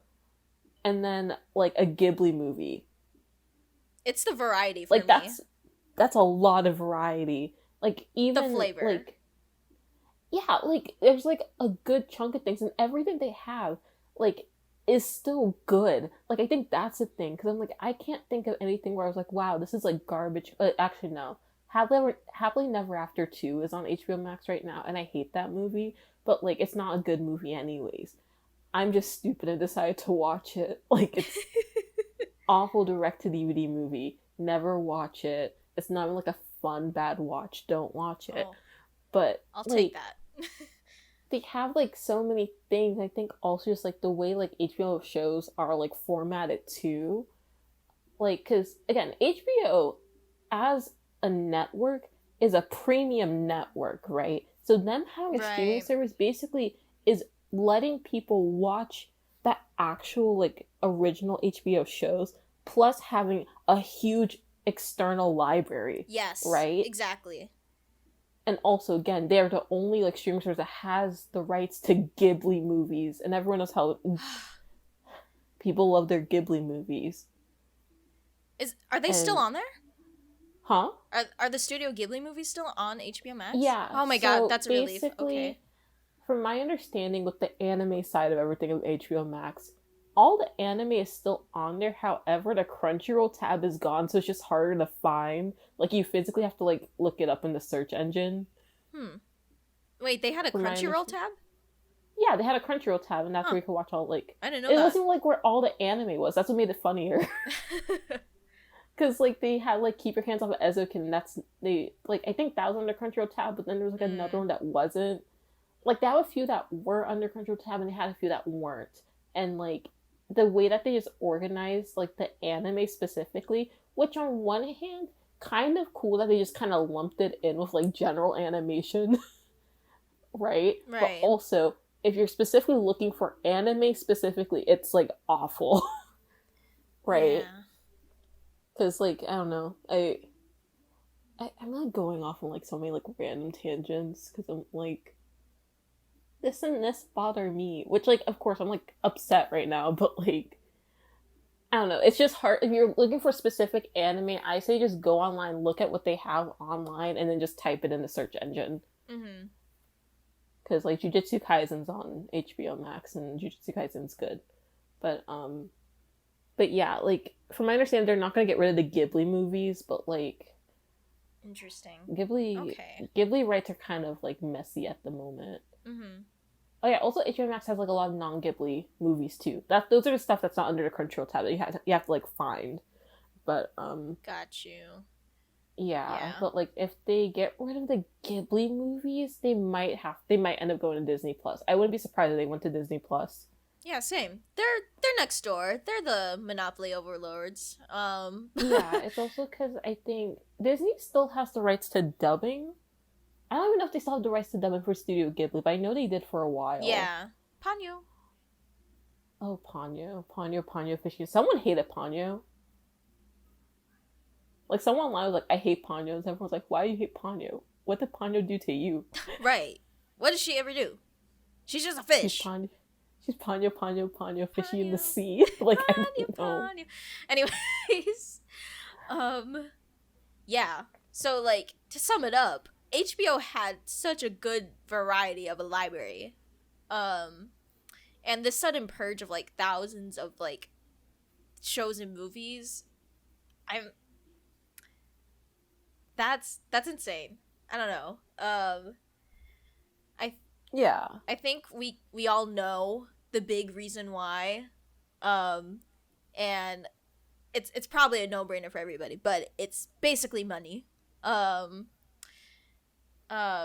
and then like a Ghibli movie. It's the variety for me. Like that's a lot of variety. Like, even the flavor. Like, yeah, like there's like a good chunk of things, and everything they have like is still good. Like, I think that's the thing, because I'm like, I can't think of anything where I was like, wow, this is like garbage. Actually, no. Happily Never After 2 is on HBO Max right now, and I hate that movie. But, like, it's not a good movie anyways. I'm just stupid and decided to watch it. Like, it's awful direct-to-DVD movie. Never watch it. It's not even, like, a fun, bad watch. Don't watch it. Oh, but, I'll like, take that. they have, like, so many things. I think also just, like, the way, like, HBO shows are, like, formatted, too. Like, because, again, HBO, as a network, is a premium network, right? So them having a streaming service basically is letting people watch the actual, like, original HBO shows, plus having a huge external library. Yes. Right? Exactly. And also, again, they're the only, like, streaming service that has the rights to Ghibli movies, and everyone knows how people love their Ghibli movies. Are they still on there? Huh? Are the Studio Ghibli movies still on HBO Max? Yeah. Oh my god, that's a relief. Okay. From my understanding with the anime side of everything of HBO Max, all the anime is still on there. However, the Crunchyroll tab is gone, so it's just harder to find. Like, you physically have to, like, look it up in the search engine. Wait, they had a Crunchyroll tab? Yeah, they had a Crunchyroll tab, and that's where you could watch all, like... I didn't know it that. wasn't, like, where all the anime was. That's what made it funnier. Because, like, they had, like, Keep Your Hands Off of Ezokin, and that's... they, like, I think that was on the Crunchyroll tab, but then there was, like, another one that wasn't. Like, they had a few that were under Crunchyroll tab, and they had a few that weren't. And, like, the way that they just organized, like, the anime specifically, which on one hand, kind of cool that they just kind of lumped it in with, like, general animation. Right? But also, if you're specifically looking for anime specifically, it's, like, awful. Right? Yeah. Because, like, I don't know. I'm not going off on, like, so many, like, random tangents, because I'm, like... this and this bother me. Which, like, of course, I'm, like, upset right now, but, like... I don't know. It's just hard. If you're looking for specific anime, I say just go online, look at what they have online, and then just type it in the search engine. Mm-hmm. Because, like, Jujutsu Kaisen's on HBO Max, and Jujutsu Kaisen's good. But yeah, like, from my understanding, they're not going to get rid of the Ghibli movies, but, like... interesting. Ghibli rights are kind of, like, messy at the moment. Mm-hmm. Oh yeah, also HBO Max has, like, a lot of non-Ghibli movies, too. Those are the stuff that's not under the Crunchyroll tab that you have to, like, find. But, got you. Yeah, but, like, if they get rid of the Ghibli movies, they might end up going to Disney Plus. I wouldn't be surprised if they went to Disney Plus. Yeah, same. They're next door. They're the monopoly overlords. Yeah, it's also because I think Disney still has the rights to dubbing. I don't even know if they still have the rights to dubbing for Studio Ghibli, but I know they did for a while. Yeah. Ponyo. Oh, Ponyo Fishy. Someone hated Ponyo. Like, someone online was like, I hate Ponyo. And everyone's like, why do you hate Ponyo? What did Ponyo do to you? Right. What does she ever do? She's just a fish. She's Ponyo, fishy in the sea. Like, I don't know. Ponyo. Anyways, yeah. So, like, to sum it up, HBO had such a good variety of a library. And this sudden purge of, like, thousands of, like, shows and movies, that's insane. I don't know. I think we all know the big reason why. And it's probably a no-brainer for everybody, but it's basically money.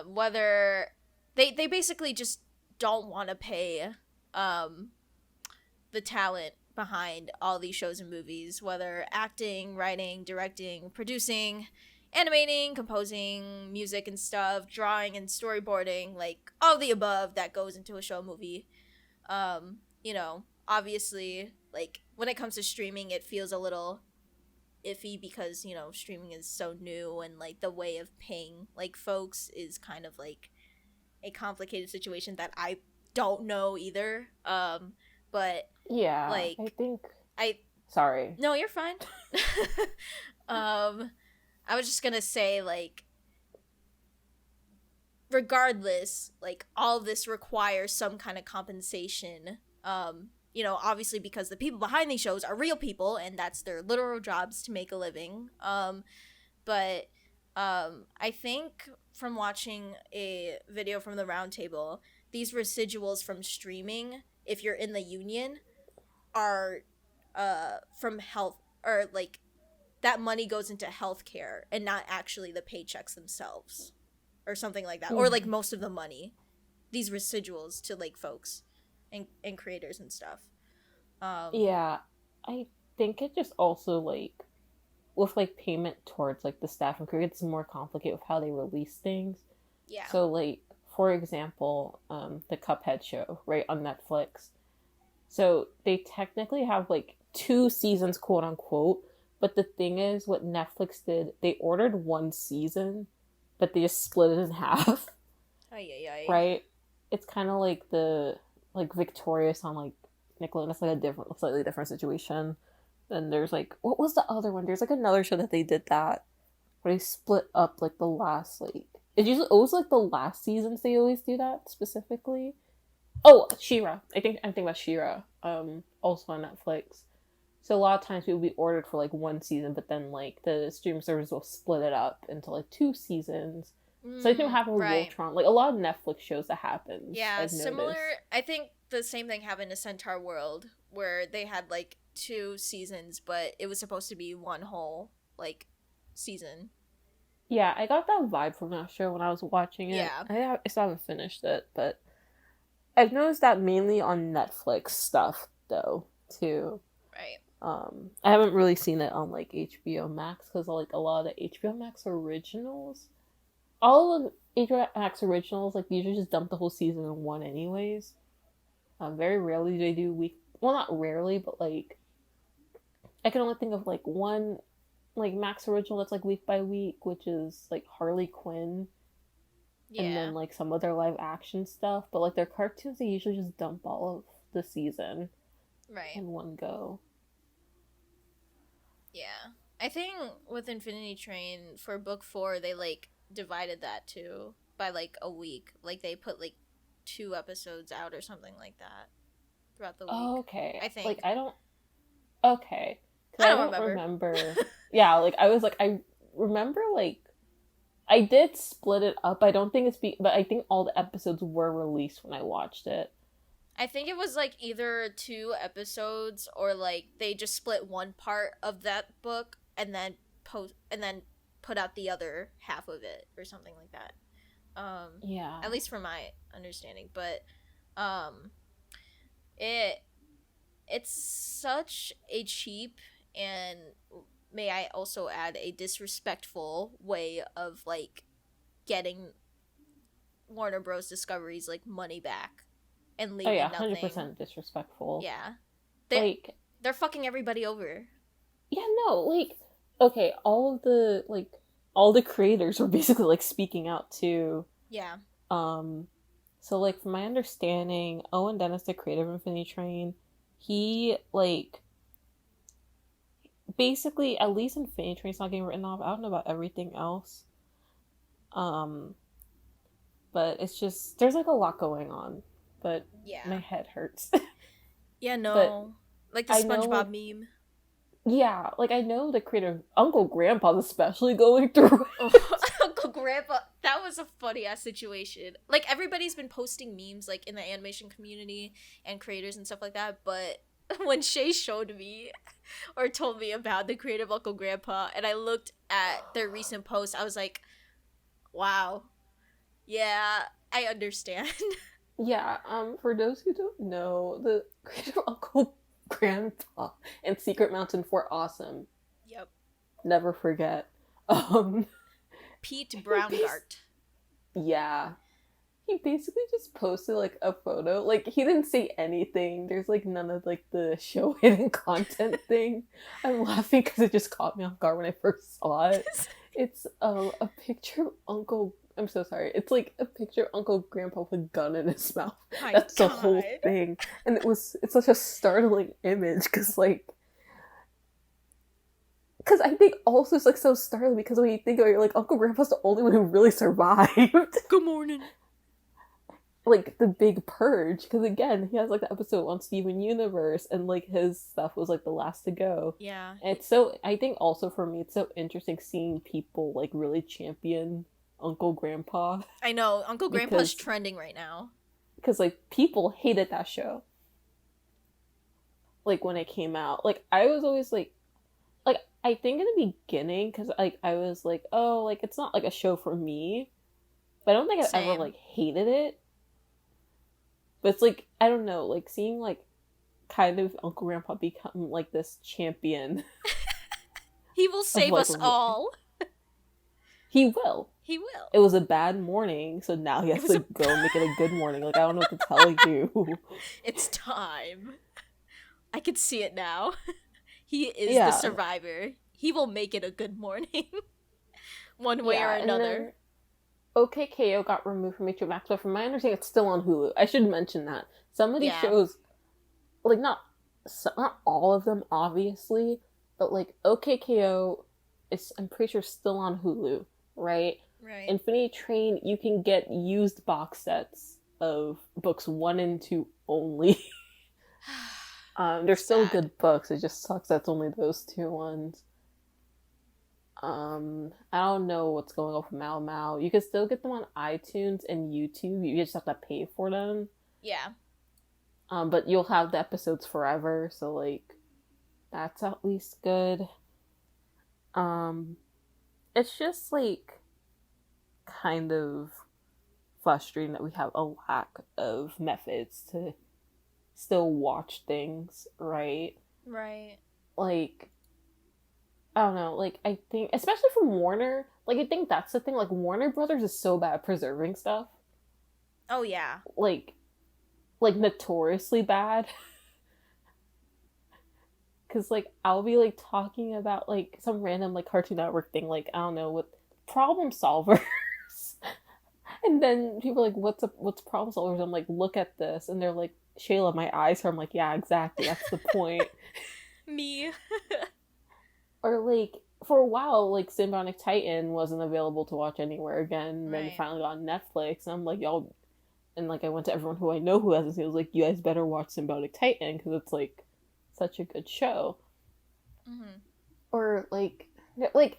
Whether they basically just don't want to pay the talent behind all these shows and movies, whether acting, writing, directing, producing, animating, composing, music and stuff, drawing and storyboarding, like all the above that goes into a show movie. You know, obviously, like, when it comes to streaming, it feels a little iffy because, you know, streaming is so new, and, like, the way of paying, like, folks is kind of, like, a complicated situation that I don't know either. But yeah, like, sorry. No, you're fine. I was just gonna say, like, regardless, like, all this requires some kind of compensation. You know, obviously because the people behind these shows are real people, and that's their literal jobs to make a living. But I think from watching a video from the Roundtable, these residuals from streaming, if you're in the union, are from health, or, like, that money goes into healthcare and not actually the paychecks themselves, or something like that. Or, like, most of the money, these residuals to, like, folks and creators and stuff. Yeah, I think it just also, like, with, like, payment towards, like, the staff and crew, it's more complicated with how they release things. Yeah. So, like, for example, the Cuphead show, right, on Netflix. So they technically have, like, 2 seasons, quote unquote. But the thing is, what Netflix did, they ordered 1 season, but they just split it in half. Right? It's kind of like the, like, Victorious on, like, Nickelodeon. It's, like, a slightly different situation. Then there's, like, what was the other one? There's, like, another show that they did that, but they split up like the last like it's usually always like the last seasons they always do that specifically. Oh, She-Ra. I'm thinking about She-Ra. Also on Netflix. So a lot of times people will be ordered for like one season, but then like the streaming service will split it up into like 2 seasons. So I think what happened with Voltron. Like a lot of Netflix shows that happens. Yeah, I've similar. noticed. I think the same thing happened to Centaur World, where they had like 2 seasons, but it was supposed to be one whole like season. Yeah, I got that vibe from that show when I was watching it. Yeah. I still haven't finished it, but I've noticed that mainly on Netflix stuff though too. Right. I haven't really seen it on like HBO Max because like a lot of the HBO Max originals, all of the HBO Max originals like usually just dump the whole season in one anyways. Very rarely do they do week. Well, not rarely, but like I can only think of like one like Max original that's like week by week, which is like Harley Quinn. Yeah. And then like some other live action stuff, but like their cartoons they usually just dump all of the season in one go. Yeah. I think with Infinity Train for book 4 they like divided that too by like a week. Like they put like 2 episodes out or something like that throughout the week. Oh, okay. I think. Like I don't. Okay. I don't remember. Yeah, like I remember like I did split it up. I don't think but I think all the episodes were released when I watched it. I think it was like either 2 episodes or like they just split one part of that book and then put out the other half of it or something like that. Yeah. At least from my understanding, but it's such a cheap and may I also add a disrespectful way of like getting Warner Bros. Discovery's like money back and leaving nothing. 100% disrespectful. Yeah, they're fucking everybody over. Yeah, no, like okay, all the creators were basically like speaking out too. Yeah. So like from my understanding, Owen Dennis, the creator of Infinity Train, he like basically at least Infinity Train's not getting written off. I don't know about everything else. But it's just there's like a lot going on. But yeah, my head hurts. Yeah, no. But like the SpongeBob meme. Yeah, like I know the creator of Uncle Grandpa's especially going through it. Uncle Grandpa, that was a funny ass situation. Like everybody's been posting memes like in the animation community and creators and stuff like that, but when Shay showed me or told me about the creator of Uncle Grandpa and I looked at their recent post, I was like, wow. Yeah, I understand. Yeah, for those who don't know, the creator of Uncle Grandpa and Secret Mountain Fort Awesome. Yep. Never forget. Pete Browngardt. Yeah. He basically just posted like a photo. Like he didn't say anything. There's like none of like the show hidden content thing. I'm laughing because it just caught me off guard when I first saw it. It's a picture of Uncle. I'm so sorry. It's like a picture of Uncle Grandpa with a gun in his mouth. That's the whole thing. And it's such a startling image because I think also it's like so startling because when you think about it, you're like, Uncle Grandpa's the only one who really survived. Good morning. Like the big purge, because again, he has like the episode on Steven Universe and like his stuff was like the last to go. Yeah. And it's so, I think also for me, it's so interesting seeing people like really champion Uncle Grandpa. I know, Uncle Grandpa's trending right now. Because like people hated that show. Like when it came out. Like I was always like I think in the beginning, because like I was like, oh, like it's not like a show for me. But I don't think I've ever like hated it. But it's like, I don't know, like seeing like kind of Uncle Grandpa become like this champion. He will save us all. He will. He will. It was a bad morning, so now he has to go and make it a good morning. Like, I don't know what to tell you. It's time. I can see it now. He is the survivor. He will make it a good morning. One way or another. OKKO got removed from HBO Max, but from my understanding, it's still on Hulu. I should mention that. Some of these shows, like, not all of them, obviously, but, like, OKKO it's, I'm pretty sure, still on Hulu, right? Right. Infinity Train, you can get used box sets of books 1 and 2 only. They're still good books. It just sucks that's only those 2 ones. I don't know what's going on with Mau Mau. You can still get them on iTunes and YouTube. You just have to pay for them. Yeah. But you'll have the episodes forever, so like that's at least good. It's just like kind of frustrating that we have a lack of methods to still watch things, right? Right. Like, I don't know, like, I think, especially from Warner, like, I think that's the thing, like, Warner Brothers is so bad at preserving stuff. Oh, yeah. Like notoriously bad. Because, like, I'll be, like, talking about, like, some random, like, Cartoon Network thing, like, I don't know, with Problem Solvers. And then people are like, what's Problem Solvers? I'm like, look at this. And they're like, Shayla, my eyes hurt. I'm like, yeah, exactly. That's the point. Me. Or, like, for a while, like, Symbiotic Titan wasn't available to watch anywhere again. And then it finally got on Netflix. And I'm like, y'all... And, like, I went to everyone who I know who hasn't seen it. I was like, you guys better watch Symbiotic Titan, because it's, like, such a good show. Mm-hmm. Or, like,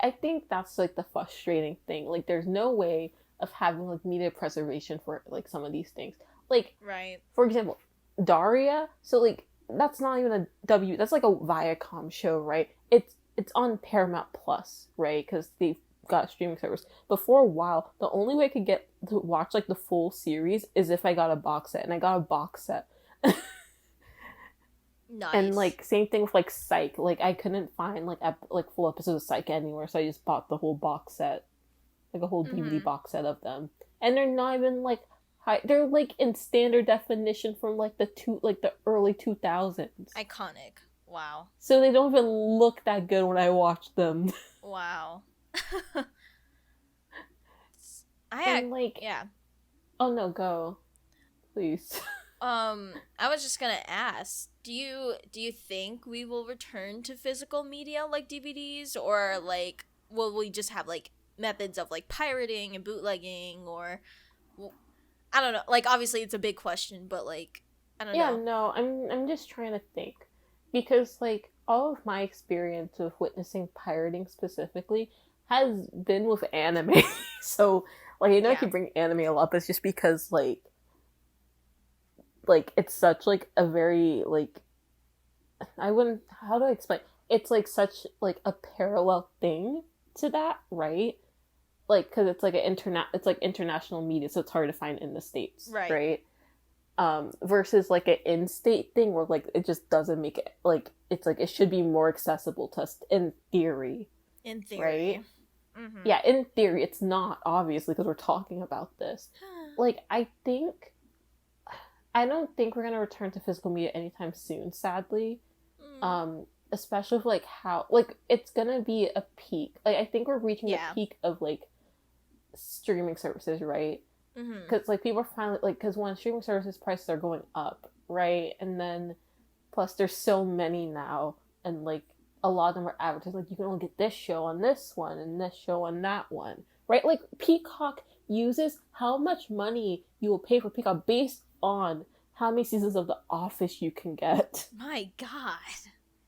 I think that's, like, the frustrating thing. Like, there's no way of having, like, media preservation for, like, some of these things. Like, right. For example, Daria, so, like, that's not even that's, like, a Viacom show, right? It's on Paramount Plus, right? Because they've got a streaming service. But for a while, the only way I could get to watch, like, the full series is if I got a box set. And I got a box set. Nice. And, like, same thing with, like, Psych. Like, I couldn't find, like, full episodes of Psych anywhere, so I just bought the whole box set. Like, a whole DVD box set of them. And they're not even, like, high. They're, like, in standard definition from, like, the early 2000s. Iconic. Wow. So they don't even look that good when I watch them. Wow. Yeah. Oh, no, go. Please. I was just gonna ask, do you think we will return to physical media like DVDs, or like will we just have like methods of like pirating and bootlegging, or I don't know. Like, obviously it's a big question, but like I don't know. Yeah, no, I'm just trying to think, because like all of my experience of witnessing pirating specifically has been with anime. So like I know I keep bringing anime a lot, but it's just because like it's such like a very like how do I explain, it's like such like a parallel thing to that, right? Like, because it's like it's like international media, so it's hard to find in the States, right? Versus like an in-state thing where like it just doesn't make it, like it's like it should be more accessible to us in theory, right? Mm-hmm. Yeah, in theory. It's not, obviously, because we're talking about this. Like, I don't think we're gonna return to physical media anytime soon, sadly. Especially with like how, like, it's gonna be a peak. Like, I think we're reaching the peak of like streaming services, right? Because like people are finally like, because when streaming services prices are going up, right? And then plus there's so many now, and like a lot of them are advertised like you can only get this show on this one and this show on that one, right? Like Peacock uses how much money you will pay for Peacock based on how many seasons of The Office you can get. My God.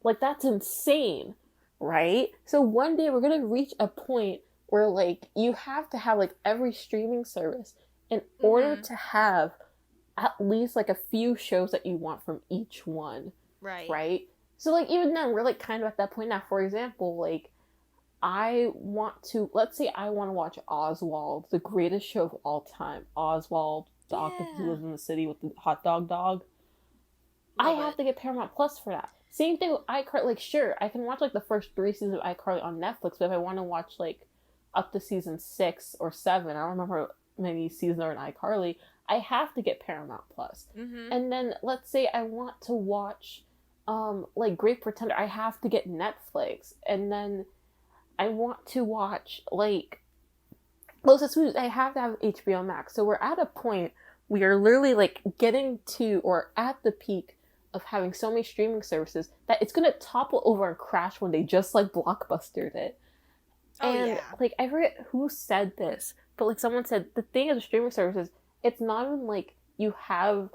Like, that's insane, right? So one day we're gonna reach a point where like you have to have like every streaming service in order to have at least like a few shows that you want from each one. Right? So like even then we're like kind of at that point now. For example, like let's say I want to watch Oswald, the greatest show of all time. Oswald, the octopus who lives in the city with the hot dog. I have to get Paramount Plus for that. Same thing with iCarly. Like, sure, I can watch like the first 3 seasons of iCarly on Netflix, but if I want to watch like up to season 6 or 7, I don't remember how many seasons are in iCarly, I have to get Paramount Plus. And then let's say I want to watch like Great Pretender, I have to get Netflix. And then I want to watch like Closest Foods, I have to have HBO Max. So we're at a point, we are literally like getting to or at the peak of having so many streaming services that it's gonna topple over and crash one day, just like Blockbuster did. Oh And yeah. like I forget who said this, but like someone said the thing of the streaming services, it's not even like you have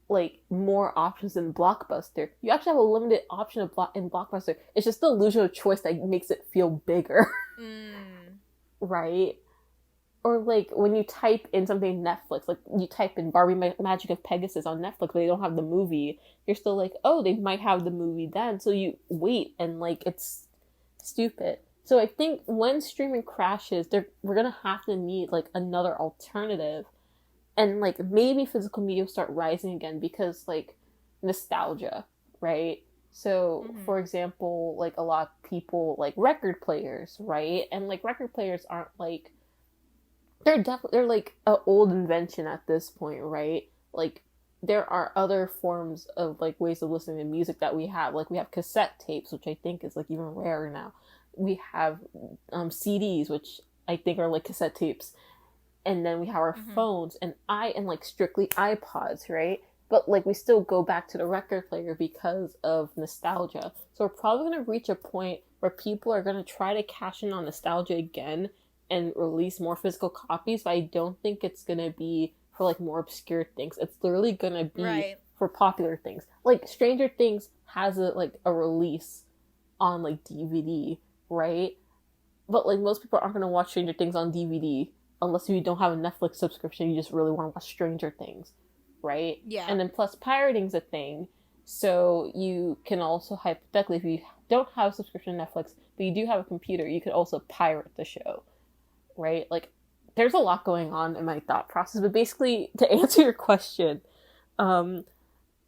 like more options in Blockbuster. You actually have a limited option of in Blockbuster. It's just the illusion of choice that makes it feel bigger, Mm. right? Or like when you type in something Netflix, like you type in Barbie Magic of Pegasus on Netflix, but they don't have the movie. You're still like, oh, they might have the movie then, so you wait, and like it's stupid. So I think when streaming crashes, we're gonna have to need like another alternative, and like maybe physical media will start rising again because like nostalgia, right? So Mm-hmm. for example, like a lot of people like record players, right? And like record players aren't like they're like an old invention at this point, right? Like there are other forms of like ways of listening to music that we have. Like we have cassette tapes, which I think is like even rarer now. We have CDs, which I think are like cassette tapes, and then we have our Mm-hmm. phones and like strictly iPods, right? But like we still go back to the record player because of nostalgia. So we're probably gonna reach a point where people are gonna try to cash in on nostalgia again and release more physical copies, but I don't think it's gonna be for like more obscure things. It's literally gonna be Right. for popular things. Like Stranger Things has a release on like DVD, right? But like most people aren't gonna watch Stranger Things on DVD unless you don't have a Netflix subscription. You just really want to watch Stranger Things, right? Yeah. And then plus pirating's a thing, so you can also hypothetically, if you don't have a subscription to Netflix but you do have a computer, you could also pirate the show, right? Like there's a lot going on in my thought process, but basically to answer your question, um,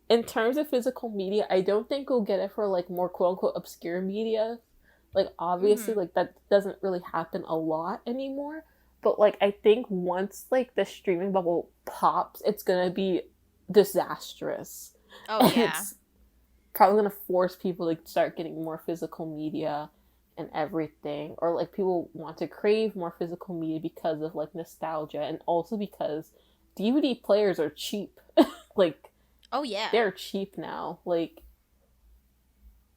in terms of physical media, I don't think we'll get it for like more quote unquote obscure media. Like obviously Mm-hmm. like that doesn't really happen a lot anymore. But like I think once like the streaming bubble pops, it's gonna be disastrous. Oh And yeah. it's probably gonna force people to start getting more physical media and everything. Or like people want to crave more physical media because of like nostalgia and also because DVD players are cheap. Like Oh yeah. they're cheap now. Like,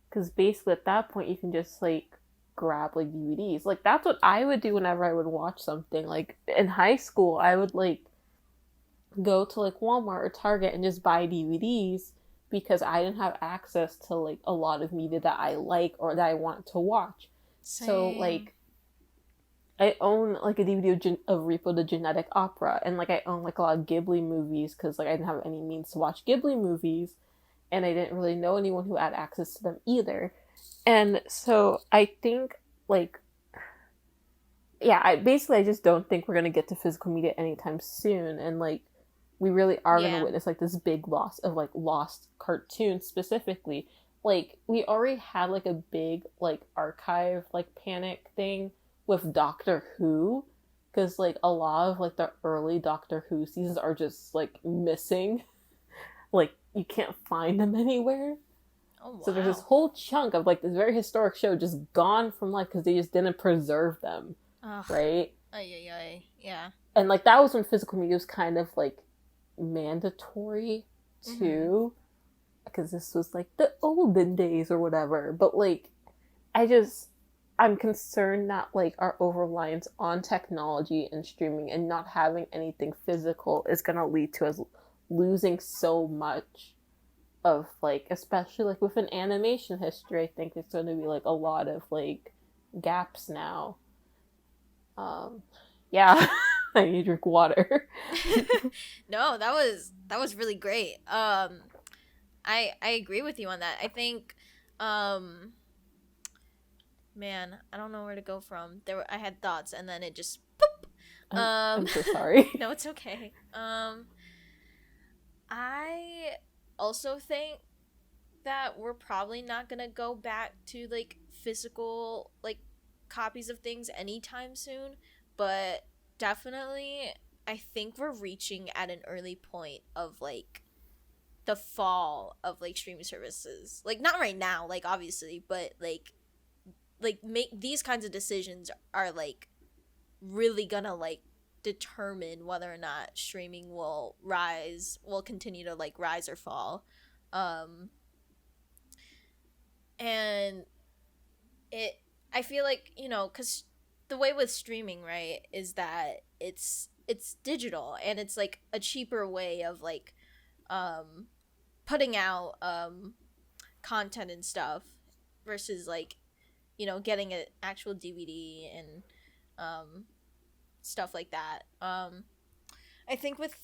because basically at that point you can just like grab like DVDs. Like that's what I would do whenever I would watch something. Like in high school, I would like go to like Walmart or Target and just buy DVDs because I didn't have access to like a lot of media that I like or that I want to watch. So Same. like I own like a DVD of Repo the Genetic Opera, and like I own like a lot of Ghibli movies because like I didn't have any means to watch Ghibli movies, and I didn't really know anyone who had access to them either. And so I think like yeah, I just don't think we're gonna get to physical media anytime soon, and like we really are gonna Yeah. witness like this big loss of like lost cartoons specifically. Like we already had like a big like archive like panic thing with Doctor Who, because like a lot of like the early Doctor Who seasons are just like missing. Like you can't find them anywhere. Oh So there's this wow. whole chunk of like this very historic show just gone from life because they just didn't preserve them, Ugh. right? Ay ay ay. Yeah. And like that was when physical media was kind of like mandatory Mm-hmm. too, because this was like the olden days or whatever. But like, I just I'm concerned that like our over reliance on technology and streaming and not having anything physical is gonna lead to us losing so much of like, especially like with an animation history. I think it's going to be like a lot of like gaps now. Yeah. I need to drink water. No, that was really great. I agree with you on that. I think um man, I don't know where to go from. I had thoughts and then it just poop. I'm so sorry. No, it's okay. I also think that we're probably not going to go back to like physical like copies of things anytime soon, but definitely I think we're reaching at an early point of like the fall of like streaming services. Like not right now, like obviously, but like make these kinds of decisions are like really gonna like determine whether or not streaming will continue to like rise or fall. Um and it I feel like, you know, cuz the way with streaming, right, is that it's digital, and it's like a cheaper way of like putting out content and stuff versus like, you know, getting an actual DVD and stuff like that. I think with,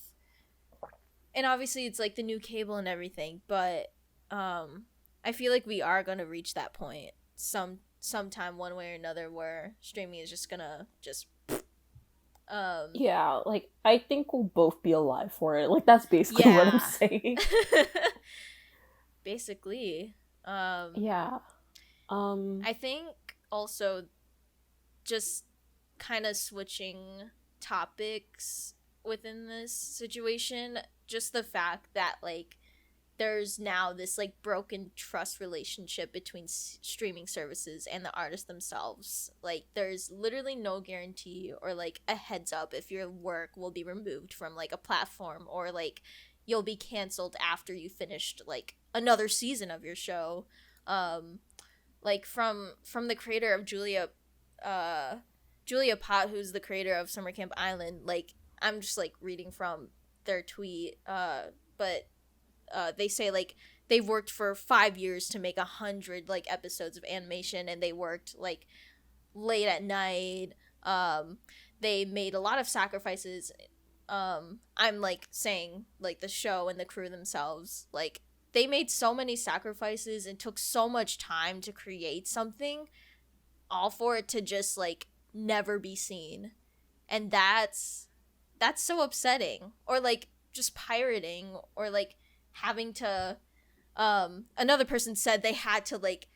and obviously it's like the new cable and everything, but I feel like we are gonna reach that point sometime one way or another where streaming is just gonna just Yeah, like I think we'll both be alive for it. Like that's basically what I'm saying. Basically. Yeah. I think also just kind of switching topics within this situation, just the fact that like there's now this like broken trust relationship between streaming services and the artists themselves. Like there's literally no guarantee or like a heads up if your work will be removed from like a platform, or like you'll be canceled after you finished like another season of your show. Like from the creator of Julia Pott, who's the creator of Summer Camp Island. Like I'm just like reading from their tweet, but they say like they've worked for 5 years to make 100 like episodes of animation, and they worked like late at night. They made a lot of sacrifices. I'm like saying like the show and the crew themselves, like they made so many sacrifices and took so much time to create something, all for it to just like never be seen. And that's so upsetting. Or like just pirating, or like having to another person said they had to like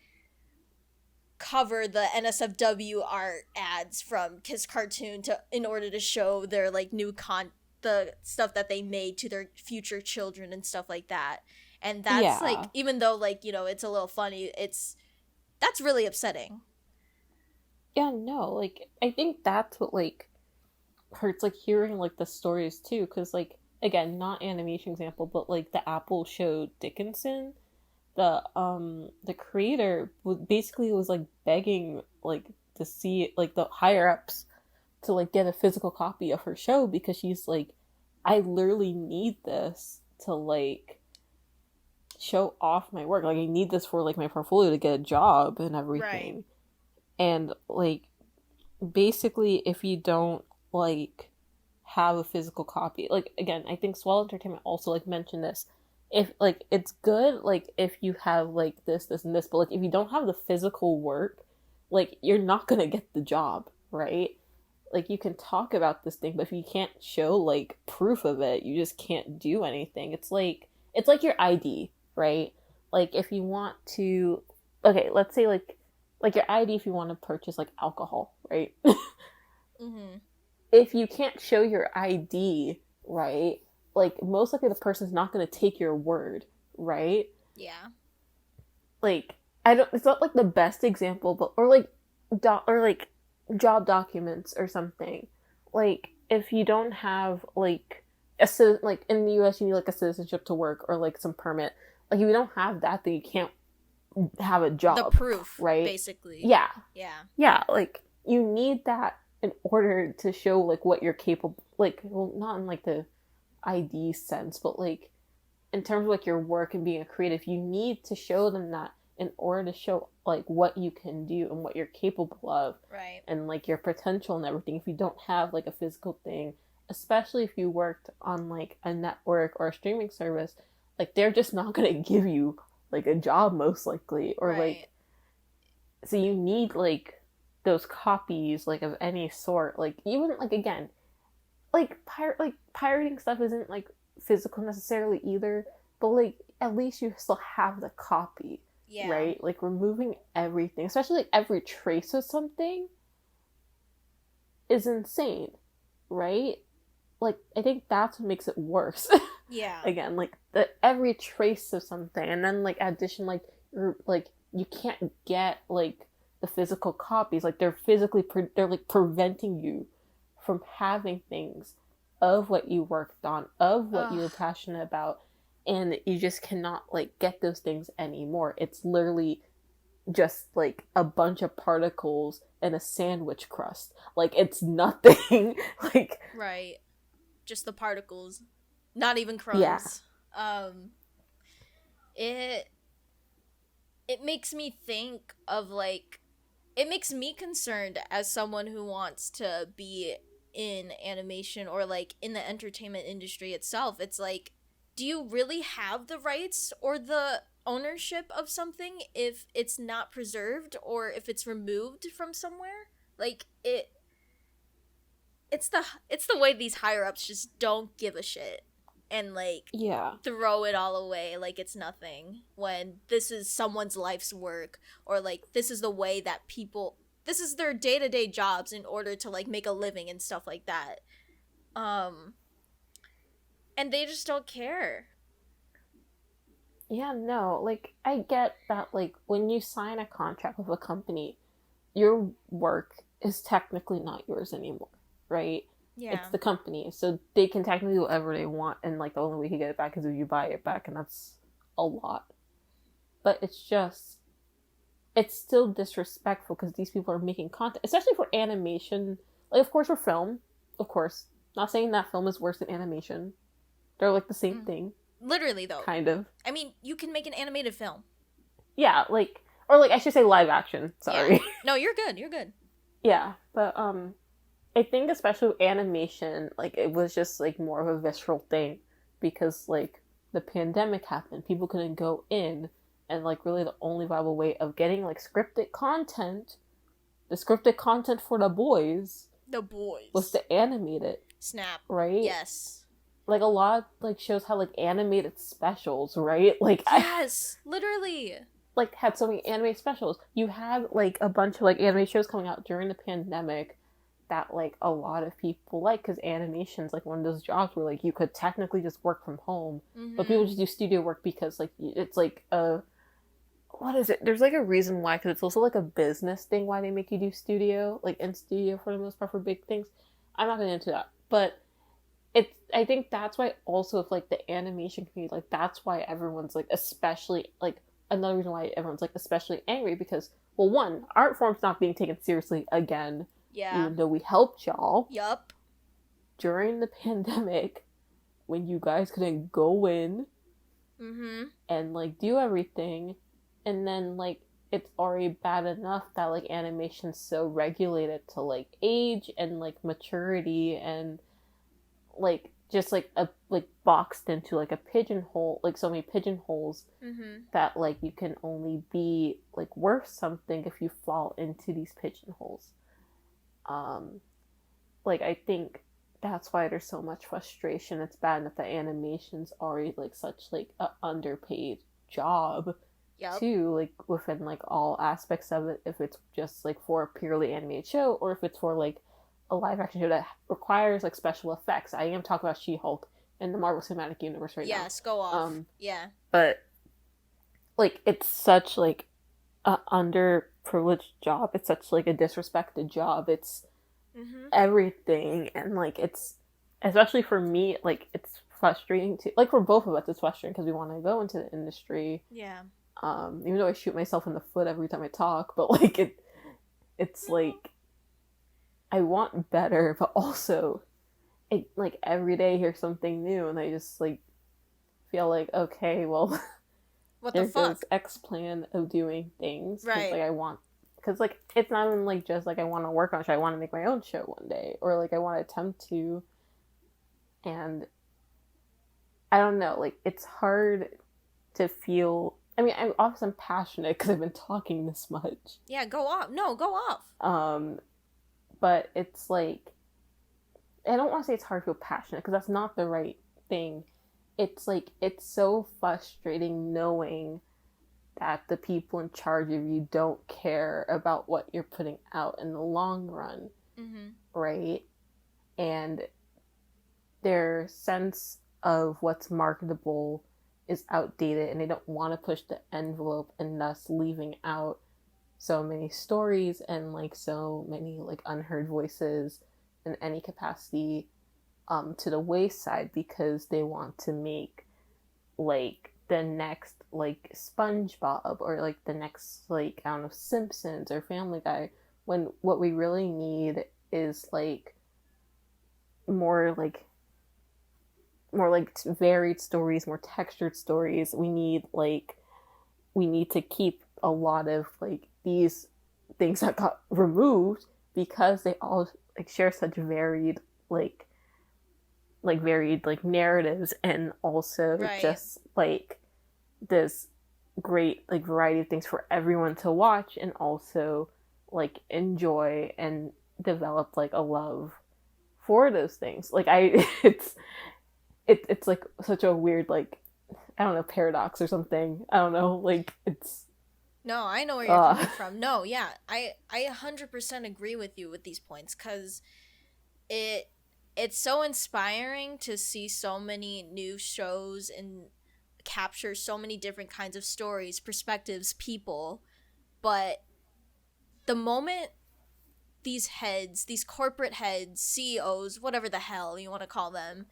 cover the NSFW art ads from Kiss Cartoon to in order to show their like new the stuff that they made to their future children and stuff like that. And that's like, even though like, you know, it's a little funny, that's really upsetting. Yeah, no, like I think that's what like hurts, like hearing like the stories too, because like again, not animation example, but like the Apple show Dickinson, the creator basically was like begging like to see like the higher ups to like get a physical copy of her show, because she's like, I literally need this to like show off my work. Like I need this for like my portfolio to get a job and everything. Right. And like basically if you don't like have a physical copy, like again, I think Swell Entertainment also like mentioned this, if like it's good like if you have like this and this, but like if you don't have the physical work, like you're not gonna get the job, right? Like you can talk about this thing, but if you can't show like proof of it, you just can't do anything. It's like your ID, right? Like if you want to, okay, let's say like your ID if you want to purchase like alcohol, right? Mm-hmm. If you can't show your ID, right, like most likely the person's not going to take your word, right? Yeah. Like it's not like the best example, but or like job documents or something. Like if you don't have like like in the US you need like a citizenship to work or like some permit. Like if you don't have that, then you can't have a job. The proof, right? Basically. Yeah. Yeah. Yeah, like you need that in order to show like what you're capable, like, well, not in like the ID sense, but like in terms of like your work and being a creative, you need to show them that in order to show like what you can do and what you're capable of, right? And like your potential and everything. If you don't have like a physical thing, especially if you worked on like a network or a streaming service, like they're just not going to give you like a job most likely, or right. Like so you need like those copies like of any sort, like even like again like pirating stuff isn't like physical necessarily either, but like at least you still have the copy. Yeah. Right? Like removing everything, especially like every trace of something, is insane, right? Like I think that's what makes it worse. Yeah. Again, like every trace of something, and then like addition, like you're like you can't get like the physical copies, like they're physically they're like preventing you from having things of what you worked on, of what you were passionate about, and you just cannot like get those things anymore. It's literally just like a bunch of particles and a sandwich crust. Like, it's nothing. Like, Right. Just the particles. Not even yeah. crumbs. It makes me think of, like, it makes me concerned as someone who wants to be in animation or, like, in the entertainment industry itself. It's like, do you really have the rights or the ownership of something if it's not preserved or if it's removed from somewhere? Like, it's the way these higher ups just don't give a shit and, like, Yeah. throw it all away like it's nothing when this is someone's life's work, or, like, this is the way that people, this is their day-to-day jobs in order to, like, make a living and stuff like that. And they just don't care. Yeah, no, like, I get that, like, when you sign a contract with a company, your work is technically not yours anymore, right? Yeah. It's the company, so they can technically do whatever they want, and, like, the only way you get it back is if you buy it back, and that's a lot. But it's still disrespectful, because these people are making content, especially for animation. Like, of course, for film, of course. Not saying that film is worse than animation. They're, like, the same thing. Literally, though. Kind of. I mean, you can make an animated film. Yeah, like, or, like, I should say live action. Sorry. Yeah. No, you're good. You're good. Yeah, but, I think especially with animation, like, it was just, like, more of a visceral thing. Because, like, the pandemic happened. People couldn't go in. And, like, really the only viable way of getting, like, scripted content, the scripted content for the boys, was to animate it. Snap. Right? Yes. Like, a lot of, like, shows had, like, animated specials, right? Like, yes, literally. Like, had so many anime specials. You had, like, a bunch of, like, anime shows coming out during the pandemic that, like, a lot of people like, because animation's, like, one of those jobs where, like, you could technically just work from home, but people just do studio work because, like, it's, like, what is it? There's, like, a reason why, because it's also, like, a business thing why they make you do studio, like, in studio for the most part for big things. I'm not going to get into that, but I think that's why also if, like, the animation community, like, that's why everyone's, like, especially, like, another reason why everyone's, like, especially angry, because, well, one, art form's not being taken seriously again. Yeah. Even though we helped y'all. Yup. During the pandemic, when you guys couldn't go in and, like, do everything, and then, like, it's already bad enough that, like, animation's so regulated to, like, age and, like, maturity and, like, just, like, boxed into, like, a pigeonhole, like, so many pigeonholes that, like, you can only be, like, worth something if you fall into these pigeonholes. Like, I think that's why there's so much frustration. It's bad enough that animation's already, like, such, like, a underpaid job, too, like, within, like, all aspects of it, if it's just, like, for a purely animated show, or if it's for, like, a live action show that requires, like, special effects. I am talking about She-Hulk in the Marvel Cinematic Universe right now. Yes, go off. Yeah. But, like, it's such, like, a underprivileged job. It's such, like, a disrespected job. It's everything. And, like, it's, especially for me, like, it's frustrating to, like, for both of us, it's frustrating because we want to go into the industry. Yeah. Even though I shoot myself in the foot every time I talk, but, like, it's like, I want better, but also, like, every day I hear something new, and I just, like, feel like, okay, well, what the fuck? There's X plan of doing things. Right. Like, I want, because, like, it's not even, like, just, like, I want to work on a show, I want to make my own show one day, or, like, I want to attempt to, and I don't know, like, it's hard to feel, I mean, I'm obviously passionate because I've been talking this much. Yeah, go off. No, go off. But it's like, I don't want to say it's hard to feel passionate because that's not the right thing. It's like, it's so frustrating knowing that the people in charge of you don't care about what you're putting out in the long run, right? And their sense of what's marketable is outdated, and they don't want to push the envelope, and thus leaving out so many stories and, like, so many, like, unheard voices in any capacity to the wayside because they want to make, like, the next, like, SpongeBob or, like, the next, like, I don't know, Simpsons or Family Guy when what we really need is like more like varied stories, more textured stories. We need to keep a lot of like these things that got removed because they all like share such varied varied like narratives, and also Right. just like this great like variety of things for everyone to watch and also like enjoy and develop like a love for those things. Like I it's like such a weird like I don't know, paradox or something. I don't know, like it's No, I know where you're coming from. No, yeah, I 100% agree with you with these points, because it it's so inspiring to see so many new shows and capture so many different kinds of stories, perspectives, people. But the moment these corporate heads, CEOs, whatever the hell you want to call them,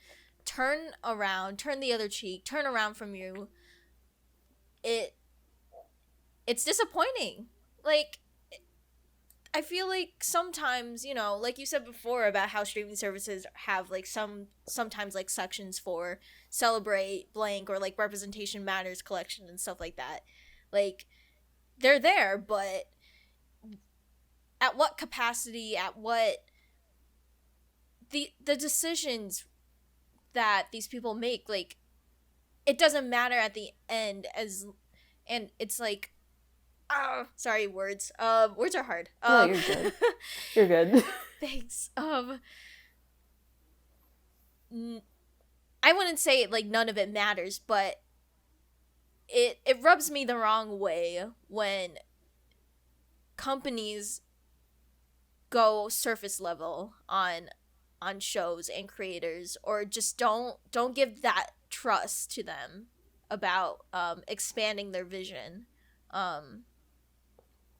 turn around, turn the other cheek, turn around from you, it it's disappointing. Like, I feel like sometimes, like you said before about how streaming services have like sometimes like sections for celebrate blank or like representation matters collection and stuff like that. Like, they're there, but at what capacity, at what the decisions that these people make, like, it doesn't matter at the end, and it's like, sorry, words. Words are hard. No, you're good. You're good. Thanks. I wouldn't say like none of it matters, but it rubs me the wrong way when companies go surface level on shows and creators, or just don't give that trust to them about expanding their vision.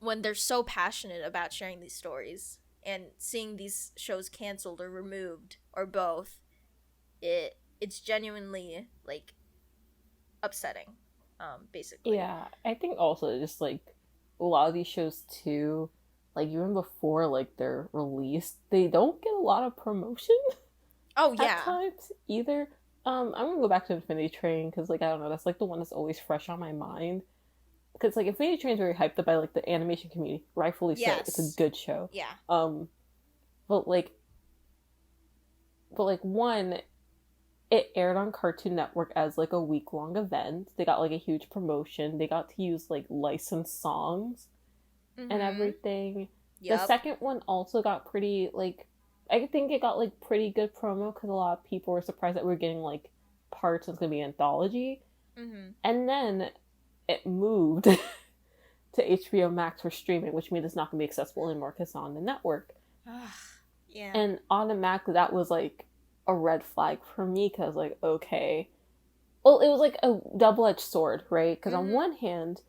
When they're so passionate about sharing these stories, and seeing these shows canceled or removed or both, it's genuinely like upsetting, basically. Yeah, I think also just like a lot of these shows too, like even before like they're released, they don't get a lot of promotion Oh at yeah. times either. I'm gonna go back to Infinity Train because like I don't know, that's like the one that's always fresh on my mind. Because like Infinity Train is very hyped up by like the animation community, rightfully so. Yes. It's a good show. Yeah. But one, it aired on Cartoon Network as like a week-long event. They got like a huge promotion. They got to use like licensed songs and everything. Yep. The second one also got pretty like, I think it got like pretty good promo because a lot of people were surprised that we are getting like parts and it's gonna be an anthology. And then it moved to HBO Max for streaming, which means it's not gonna be accessible anymore because it's on the network. Yeah. And automatically that was like a red flag for me because like, okay, well, it was like a double-edged sword, right? Because on one hand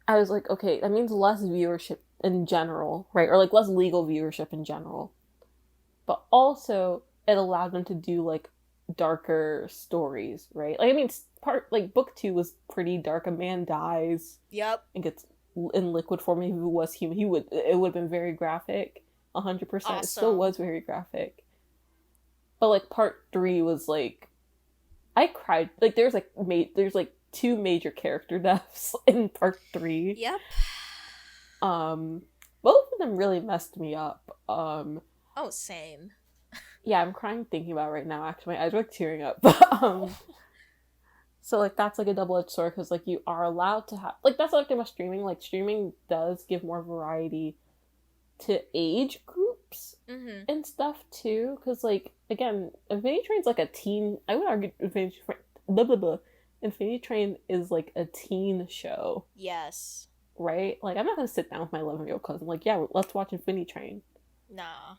I was like, okay, that means less viewership in general, right? Or like less legal viewership in general, but also it allowed them to do like darker stories, right? Like, I mean, book 2 was pretty dark. A man dies. Yep. And gets in liquid form. If he was human, it would have been very graphic. 100%. Awesome. It still was very graphic. But like part 3 was like, I cried. Like there's like 2 major character deaths in part 3. Yep. Both of them really messed me up. Oh, same. Yeah, I'm crying thinking about it right now. Actually, my eyes are like tearing up. So like that's like a double-edged sword because like you are allowed to have like that's like about streaming. Like streaming does give more variety to age groups and stuff too. Because like again, Infinity Train's like a teen. I would argue Infinity Train is like a teen show. Yes. Right? Like I'm not gonna sit down with my 11-year-old cousin. Like yeah, let's watch Infinity Train. Nah.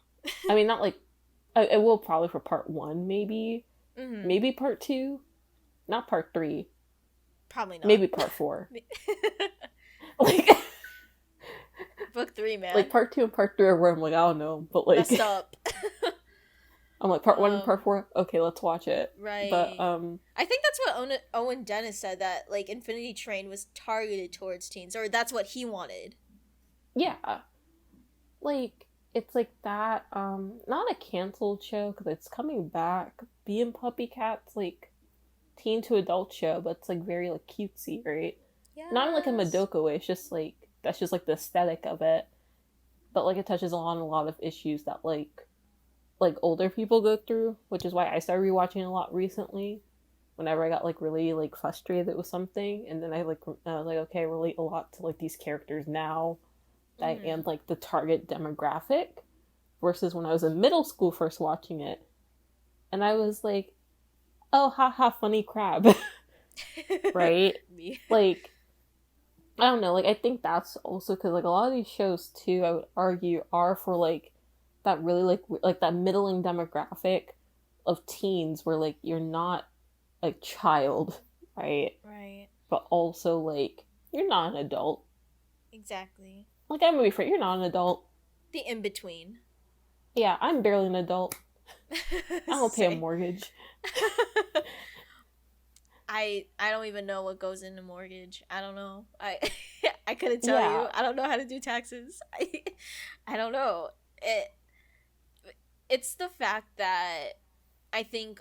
I mean, not like I will probably for part 1 maybe. Maybe part 2. Not part 3. Probably not. Maybe part 4. Like book 3, man. Like part 2 and part 3 are where I'm like, I don't know, but like messed up. I'm like part 1 and part 4. Okay, let's watch it. Right. But I think that's what Owen Dennis said, that like Infinity Train was targeted towards teens, or that's what he wanted. Yeah. like it's like that not a canceled show because it's coming back. Being Puppy Cat's like teen to adult show, but it's like very like cutesy, right? Not in like a Yes. Madoka way. It's just like that's just like the aesthetic of it. But like it touches on a lot of issues that like older people go through, which is why I started rewatching a lot recently. Whenever I got like really like frustrated with something, and then I like okay, I relate a lot to like these characters now that I am Mm-hmm. like the target demographic, versus when I was in middle school first watching it, and I was like, oh, haha, funny crab, right? Me. Like I don't know, like I think that's also because like a lot of these shows too, I would argue, are for like that really like that middling demographic of teens where like you're not a child, right? Right. But also like you're not an adult. Exactly. Like I'm gonna be frank, you're not an adult. The in between. Yeah, I'm barely an adult. I don't pay a Say. mortgage. I don't even know what goes into mortgage. I don't know. I I couldn't tell you. Yeah. I don't know how to do taxes. I don't know. It's the fact that I think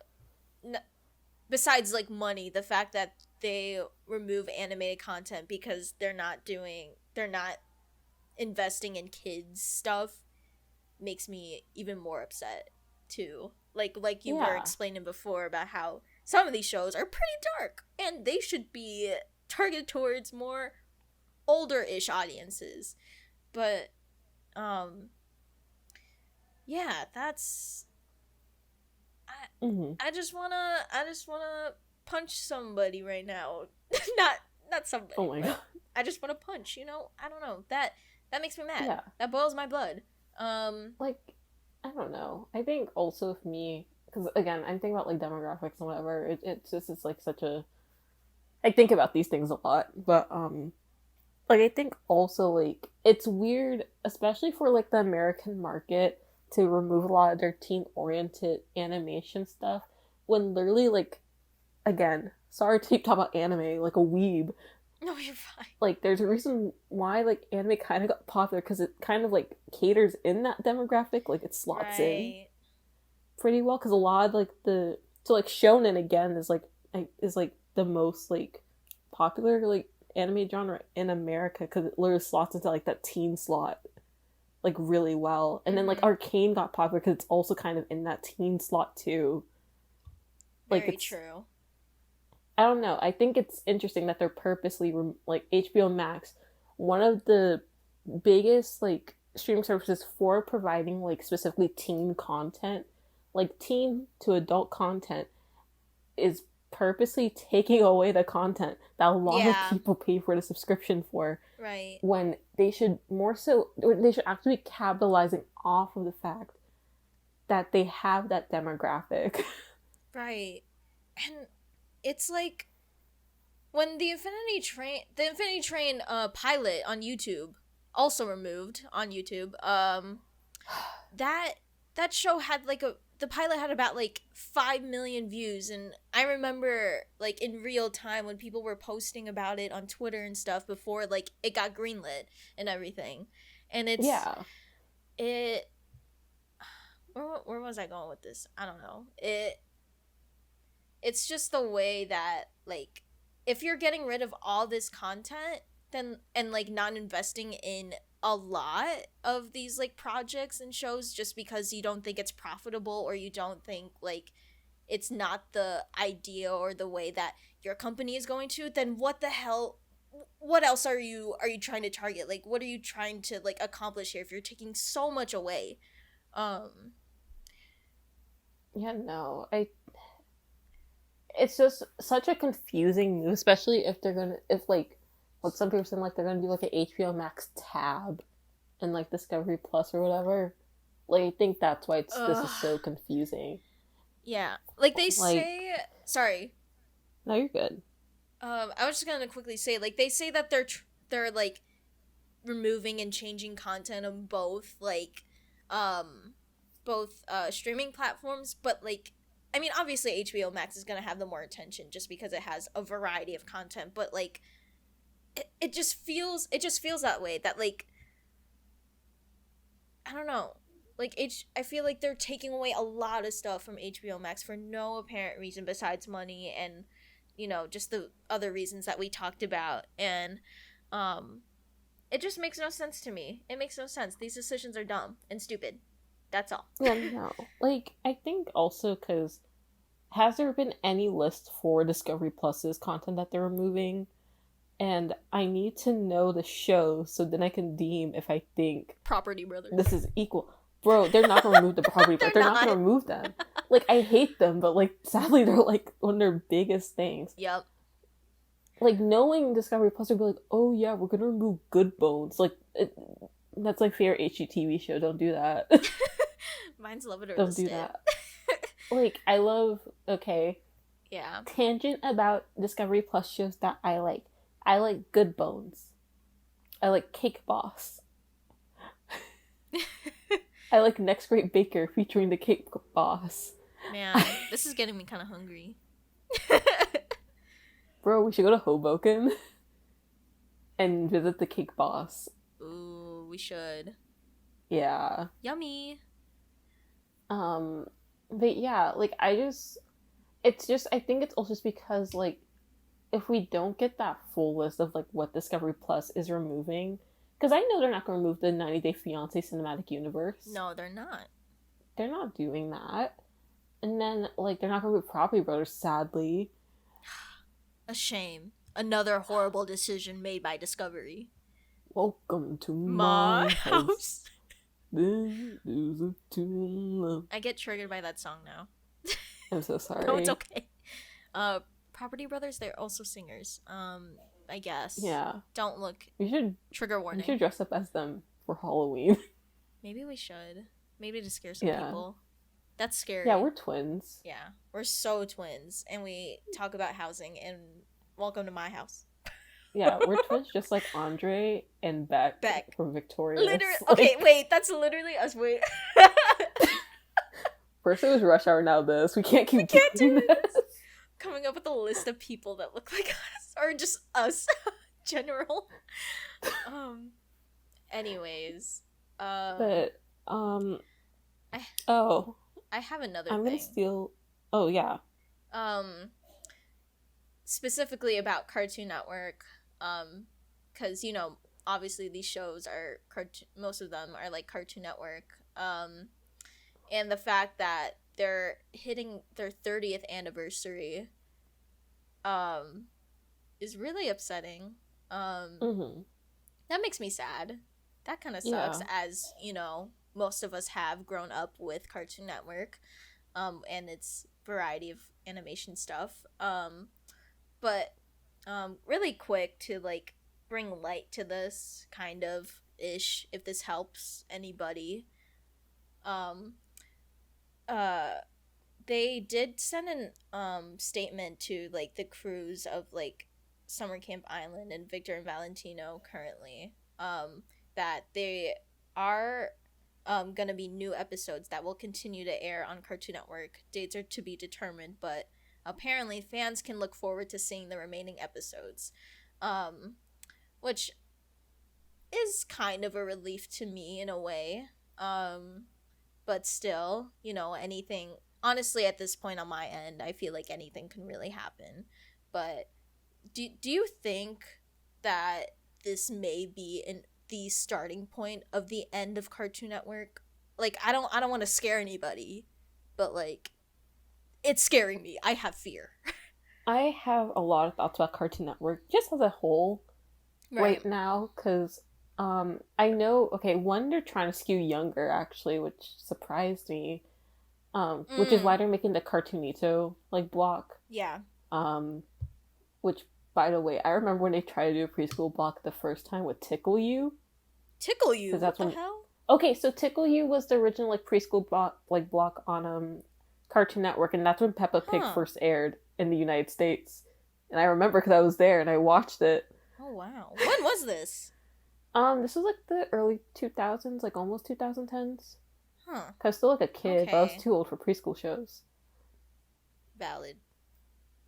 besides like money, the fact that they remove animated content because they're not investing in kids stuff makes me even more upset too. Like you were Yeah. explaining before about how some of these shows are pretty dark and they should be targeted towards more older-ish audiences. But um yeah, that's Mm-hmm. I just wanna punch somebody right now. not not Oh somebody, my god. but I just wanna punch, you know? I don't know. That makes me mad. Yeah. That boils my blood. Like I don't know. I think also for me, because again, I'm thinking about like demographics and whatever. It's just it's like such a. I think about these things a lot, but like I think also like it's weird, especially for like the American market, to remove a lot of their teen oriented animation stuff when literally like again, sorry to keep talking about anime like a weeb. No, you're fine. Like there's a reason why like anime kind of got popular because it kind of like caters in that demographic, like it slots in Right. pretty well because a lot of like the so like shonen again is like the most like popular like anime genre in America because it literally slots into like that teen slot like really well, and then like Mm-hmm. Arcane got popular because it's also kind of in that teen slot too. Like Very it's true. I don't know. I think it's interesting that they're purposely like HBO Max, one of the biggest like streaming services for providing like specifically teen content, like teen to adult content, is purposely taking away the content that a lot of Yeah. people pay for the subscription for Right. when they should more so or they should actually be capitalizing off of the fact that they have that demographic. Right. And it's like when the Infinity Train pilot on YouTube, also removed on YouTube, that that show had like a the pilot had about like 5 million views, and I remember like in real time when people were posting about it on Twitter and stuff before like it got greenlit and everything. And Yeah. it where was I going with this? I don't know. It's just the way that like if you're getting rid of all this content then and like not investing in a lot of these like projects and shows just because you don't think it's profitable or you don't think like it's not the idea or the way that your company is going to, then what the hell, what else are you trying to target? Like what are you trying to like accomplish here if you're taking so much away? um Yeah, no. I it's just such a confusing move, especially if they're gonna if like what some people saying like they're gonna do like an HBO Max tab and like Discovery Plus or whatever. Like I think that's why this is so confusing. yeah, like they Like say, sorry. no, you're good. I was just gonna quickly say, like, they say that they're like removing and changing content on um, both streaming platforms, but like, I mean, obviously HBO Max is gonna have the more attention just because it has a variety of content, but like, it just feels that way that like I don't know. Like I feel like they're taking away a lot of stuff from HBO Max for no apparent reason besides money and, you know, just the other reasons that we talked about. And it just makes no sense to me. It makes no sense. These decisions are dumb and stupid. That's all. Yeah, no. Like, I think also because has there been any list for Discovery Plus's content that they're removing? And I need to know the show so then I can deem if I think Property Brothers. this is equal. Bro, they're not gonna remove the Property Brothers. They're not gonna remove them. Like, I hate them, but like sadly they're like one of their biggest things. Yep. Like, knowing Discovery Plus would be like, oh yeah, we're gonna remove Good Bones. Like, that's like favorite HGTV show. Don't do that. Mine's Love It or Don't List do It. that. Like, I love, okay. Yeah. Tangent about Discovery Plus shows that I like. I like Good Bones. I like Cake Boss. I like Next Great Baker featuring the Cake Boss. Man, this is getting me kind of hungry. Bro, we should go to Hoboken and visit the Cake Boss. Ooh, we should. Yeah. Yummy. But yeah, like, I think it's also just because, like, if we don't get that full list of, like, what Discovery Plus is removing, because I know they're not going to remove the 90 Day Fiancé cinematic universe. No, they're not. They're not doing that. And then, like, they're not going to remove Property Brothers, sadly. A shame. Another horrible decision made by Discovery. Welcome to My house. house. This is a tune. I get triggered by that song now. I'm so sorry. No, it's okay. Property Brothers, they're also singers. I guess. Yeah. Don't look. We should Trigger warning. We should dress up as them for Halloween. Maybe we should. Maybe to scare some Yeah. people. That's scary. Yeah, we're twins. Yeah, we're so twins, and we talk about housing. And welcome to my house. Yeah, we're twins, just like Andre and Beck. From Victorious. Literally. Like, Okay, wait. That's literally us. Wait. First it was Rush Hour, now this. We can't keep do doing this. Coming up with a list of people that look like us, or just us, general. Anyways, But I have another I'm thing. gonna steal. Oh yeah. Specifically about Cartoon Network, because you know, obviously these shows are most of them are like Cartoon Network, and the fact that they're hitting their 30th anniversary, is really upsetting. That makes me sad. That kind of sucks, as you know, most of us have grown up with Cartoon Network, and its variety of animation stuff. But really quick to like bring light to this kind of ish, if this helps anybody. They did send an statement to like the crews of like Summer Camp Island and Victor and Valentino currently, that they are gonna be new episodes that will continue to air on Cartoon Network. Dates are to be determined, but apparently fans can look forward to seeing the remaining episodes, which is kind of a relief to me in a way. But still, you know, anything, honestly, at this point on my end, I feel like anything can really happen. But do you think that this may be the starting point of the end of Cartoon Network? Like, I don't want to scare anybody, but like, it's scaring me. I have fear. I have a lot of thoughts about Cartoon Network just as a whole right now, because I know, okay, one, they're trying to skew younger, actually, which surprised me, which is why they're making the Cartoonito, like, block. Yeah. Which, by the way, I remember when they tried to do a preschool block the first time with Tickle You. Tickle You? What that's the when... hell? Okay, so Tickle You was the original, like, preschool block on, Cartoon Network, and that's when Peppa Pig first aired in the United States. And I remember because I was there and I watched it. Oh, wow. When was this? This was like the early 2000s, like almost 2010s. Huh. Cause I was still like a kid, Okay. but I was too old for preschool shows. Valid.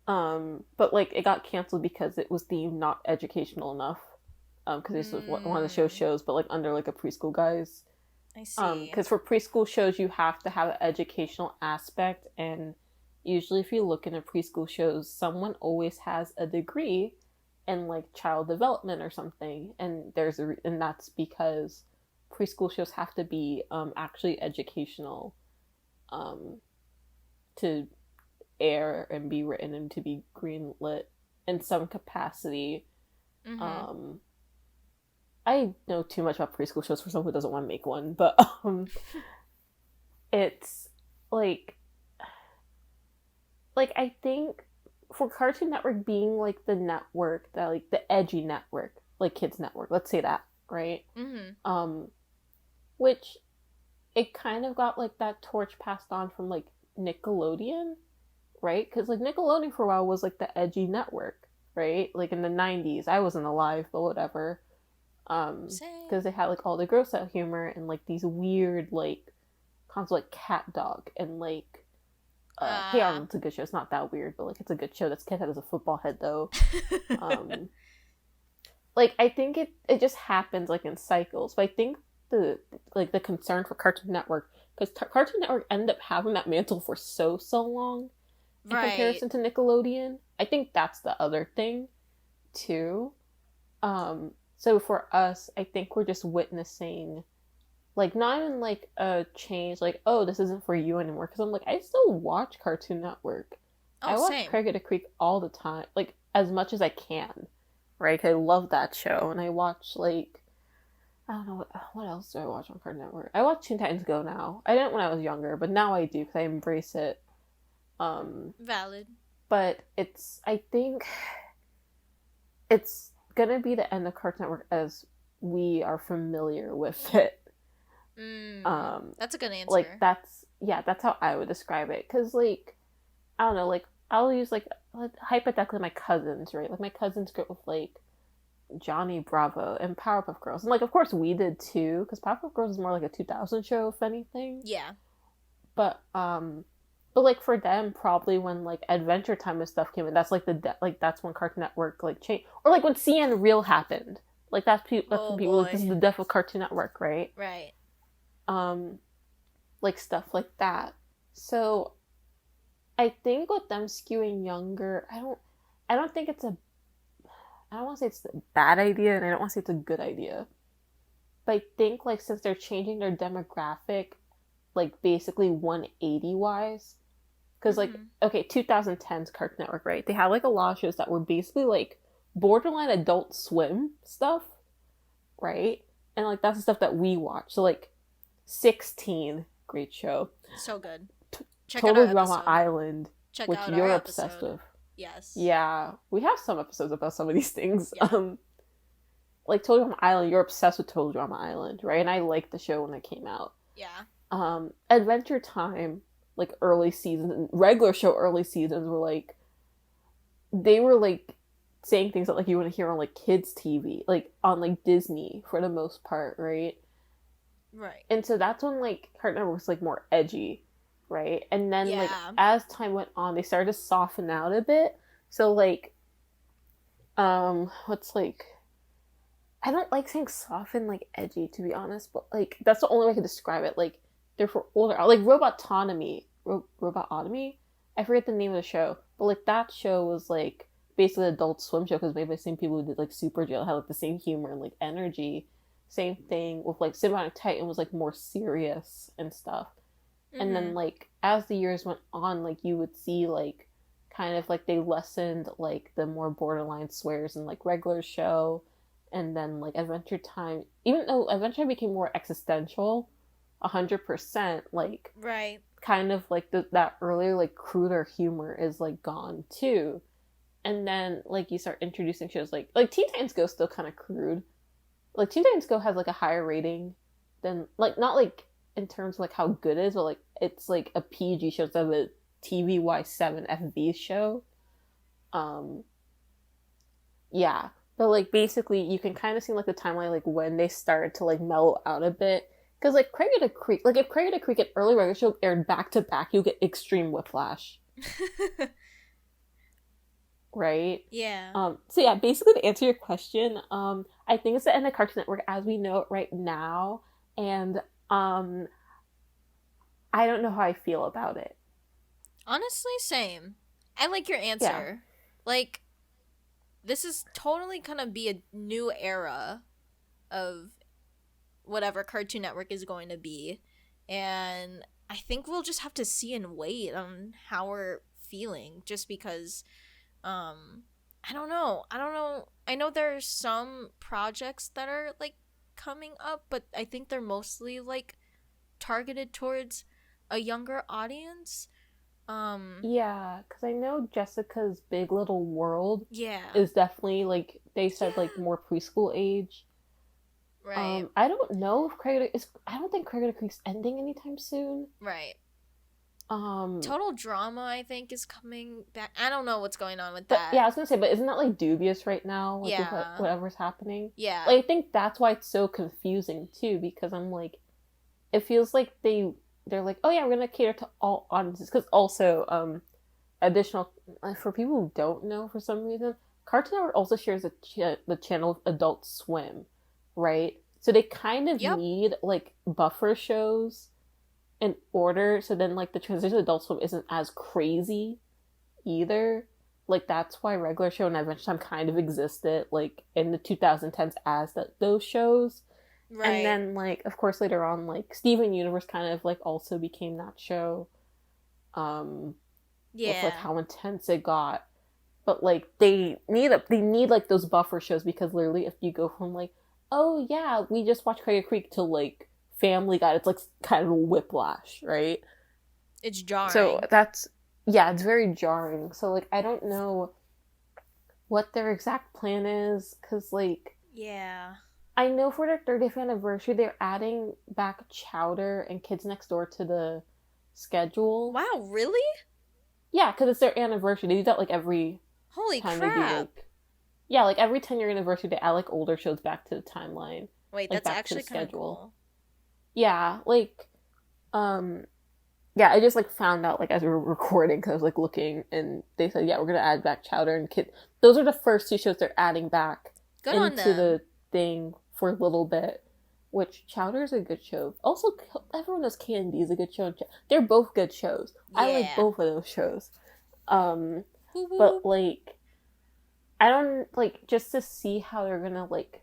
But like it got canceled because it was deemed not educational enough. Because this was one of the shows, but like under like a preschool guise. I see. Because for preschool shows, you have to have an educational aspect, and usually, if you look into preschool shows, someone always has a degree in like child development or something, and and that's because preschool shows have to be actually educational um, to air and be written and to be greenlit in some capacity. Mm-hmm. Um, I know too much about preschool shows for someone who doesn't want to make one, but it's like I think for Cartoon Network being like the network that like the edgy network, like Kids Network, let's say that, right? Mm-hmm. Which it kind of got like that torch passed on from like Nickelodeon, right? Because like Nickelodeon for a while was like the edgy network, right? Like in the 90s. I wasn't alive, but whatever. Because they Same. had like all the gross out humor and like these weird like concepts like Cat Dog and like Hey Ah. Arnold's a good show. It's not that weird, but like it's a good show. That's Kid Head as a football head though. Um, like I think it just happens like in cycles. But I think the concern for Cartoon Network, because Cartoon Network ended up having that mantle for so long in Right. comparison to Nickelodeon. I think that's the other thing too. So for us, I think we're just witnessing like not even like a change, like oh this isn't for you anymore. Because I'm like I still watch Cartoon Network. Oh, I watch same. Craig at a Creek all the time, like as much as I can, right? 'Cause I love that show, and I watch like I don't know what else do I watch on Cartoon Network. I watch Teen Titans Go now. I didn't when I was younger, but now I do because I embrace it. Um, Valid. but I think it's gonna be the end of Cartoon Network as we are familiar with it. That's a good Like answer. that's how I would describe it. Cause like I don't know, like I'll use like hypothetically my cousins, right? Like my cousins grew up with like Johnny Bravo and Powerpuff Girls, and like of course we did too, because Powerpuff Girls is more like a 2000 show if anything. Yeah. But but like for them, probably when like Adventure Time and stuff came in, that's like like that's when Cartoon Network like changed, or like when CN Real happened. Like that's when Oh people like this is boy. the death of Cartoon Network, right? Right. Um, like stuff like that. So I think with them skewing younger, I don't think it's a I don't want to say it's a bad idea, and I don't want to say it's a good idea. But I think like since they're changing their demographic, like basically 180 wise, because like Mm-hmm. okay, 2010's Cartoon Network, right? They had like a lot of shows that were basically like borderline Adult Swim stuff, right? And like that's the stuff that we watch. So like 16, great show. So good. Check out Total our Drama episode. Island, Check which out our you're obsessed episode. with. Yes. Yeah, we have some episodes about some of these things. Yeah. Like Total Drama Island, you're obsessed with Total Drama Island, right? And I liked the show when it came out. Yeah. Adventure Time, like early seasons, regular show early seasons were like they were like saying things that like you want to hear on like kids TV, like on like Disney for the most part, right? Right. And so that's when like Cartoon Network was like more edgy, right? And then like Yeah. as time went on, they started to soften out a bit. So like what's like I don't like saying soften like edgy to be honest, but like that's the only way I can describe it. Like they're for older, like Robotonomy. I forget the name of the show, but like that show was like basically an Adult Swim show because made by the same people who did like Superjail, had like the same humor and like energy. Same thing with like Symbiotic Titan was like more serious and stuff. And Mm-hmm. then like as the years went on, like you would see like kind of like they lessened like the more borderline swears in like regular show, and then like Adventure Time, even though Adventure Time became more existential, 100%, like Right. kind of like that earlier like cruder humor is like gone too. And then like you start introducing shows like Teen Titans Go still kind of crude. Like Teen Titans Go has like a higher rating than like not like in terms of like how good it is, but like it's like a PG show instead of a TVY7 FV show. Um, yeah, but like basically you can kind of see like the timeline like when they started to like mellow out a bit. Because like Craig at a Creek, like if Craig at a Creek and early regular show aired back to back, you get extreme whiplash, right? Yeah. So yeah, basically to answer your question, I think it's the end of Cartoon Network as we know it right now, and Um, I don't know how I feel about it. Honestly, same. I like your Yeah. answer. Like, this is totally gonna be a new era of whatever Cartoon Network is going to be. And I think we'll just have to see and wait on how we're feeling just because I don't know. I don't know. I know there's some projects that are like coming up, but I think they're mostly like targeted towards a younger audience. Yeah, because I know Jessica's Big Little World Yeah. is definitely like they said like Yeah. more preschool age. Right. I don't know if Craig is. I don't think Craig Creek's ending anytime soon. Right. Um, Total Drama, I think, is coming back. I don't know what's going on with but that. yeah, I was gonna say, but isn't that like dubious right now? Like with Yeah. whatever's happening. Yeah. Like I think that's why it's so confusing too, because I'm like, it feels like they're like, oh yeah, we're gonna cater to all audiences. Because also, additional for people who don't know for some reason, Cartoon Network also shares the channel with Adult Swim, right? So they kind of Yep. need like buffer shows in order, so then like the transition to Adult Swim isn't as crazy either. Like that's why regular show and Adventure Time kind of existed like in the 2010s as those shows. And Right. then like of course later on like Steven Universe kind of like also became that show. Um with like Yeah. how intense it got. But like they need like those buffer shows because literally if you go from like, oh yeah, we just watched Craig Creek to like Family Guy, it's like kind of a whiplash, right? It's So jarring. that's yeah, it's very jarring. So like I don't know what their exact plan is because like Yeah. I know for their 30th anniversary they're adding back Chowder and Kids Next Door to the schedule. Wow, really? Yeah, because it's their anniversary. They do that like every Holy time they do crap. like yeah, like every 10-year anniversary they add like older shows back to the timeline, Wait, like that's back to the actually kind of schedule. cool. Yeah, like um yeah, I just like found out like as we were recording because I was like looking and they said yeah we're gonna add back Chowder and Kid. Those are the first two shows they're adding back Good on into them. the thing for a little bit. Which Chowder is a good show. Also, everyone knows Candy is a good show. They're both good shows. I like Yeah. both of those shows. Um, Whoop but whoop. like I don't like just to see how they're gonna like.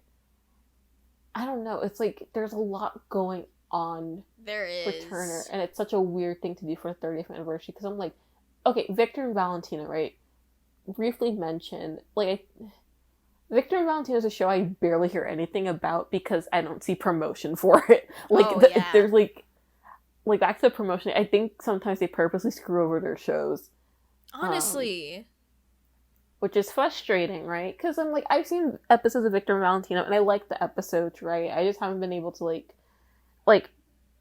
I don't know. It's like there's a lot going on There for Turner, is. and it's such a weird thing to do for the 30th anniversary because I'm like, okay, Victor and Valentina, right? Briefly mentioned, like, Victor and Valentina is a show I barely hear anything about because I don't see promotion for it. Like, Oh, yeah. there's like back to the promotion. I think sometimes they purposely screw over their shows, um, Honestly. which is frustrating, right? Because I'm like, I've seen episodes of Victor and Valentino, and I like the episodes, right? I just haven't been able to like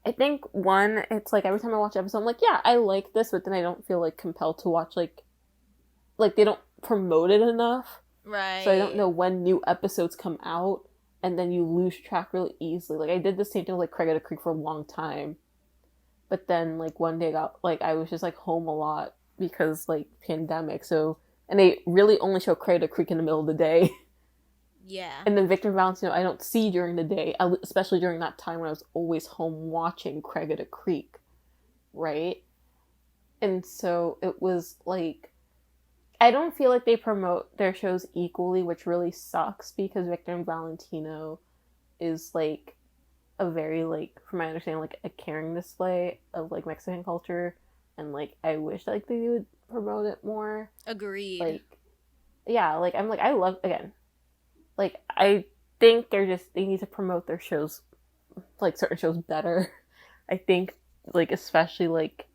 I think one, it's like every time I watch an episode, I'm like, yeah, I like this, but then I don't feel like compelled to watch like they don't promote it enough, so I don't Right. know when new episodes come out, and then you lose track really easily. Like I did the same thing with like Craig at a Creek for a long time, but then like one day got like I was just like home a lot because like pandemic, so and they really only show Craig at a Creek in the middle of the day. Yeah. And then Victor Valentino, I don't see during the day, especially during that time when I was always home watching Craig at a Creek, right? And so it was like, I don't feel like they promote their shows equally, which really sucks because Victor and Valentino is like a very, like, from my understanding, like a caring display of like Mexican culture. And like, I wish like they would promote it more. Agreed. Like, yeah, like, I'm like, I love, again, like I think they need to promote their shows like certain shows better. I think like especially like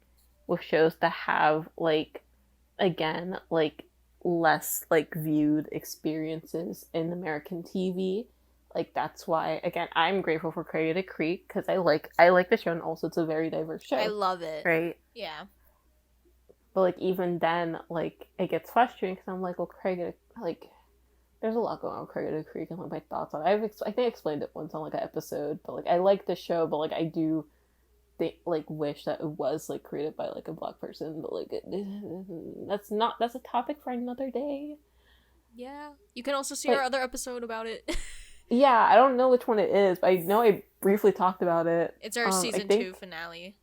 with shows that have like again like less like viewed experiences in American TV. Like that's why again I'm grateful for Crazy Creek because I like the show and also it's a very diverse I show, love it. right? Yeah. But like even then like it gets frustrating because I'm like well Craig like there's a lot going on with Craig Creek and like my thoughts on it. I think I explained it once on like an episode, but like I like the show, but like I do think like wish that it was like created by like a black person, but like that's a topic for another day. Yeah. You can also see our But other episode about it. Yeah, I don't know which one it is, but I know I briefly talked about it. It's our I season 2 think finale.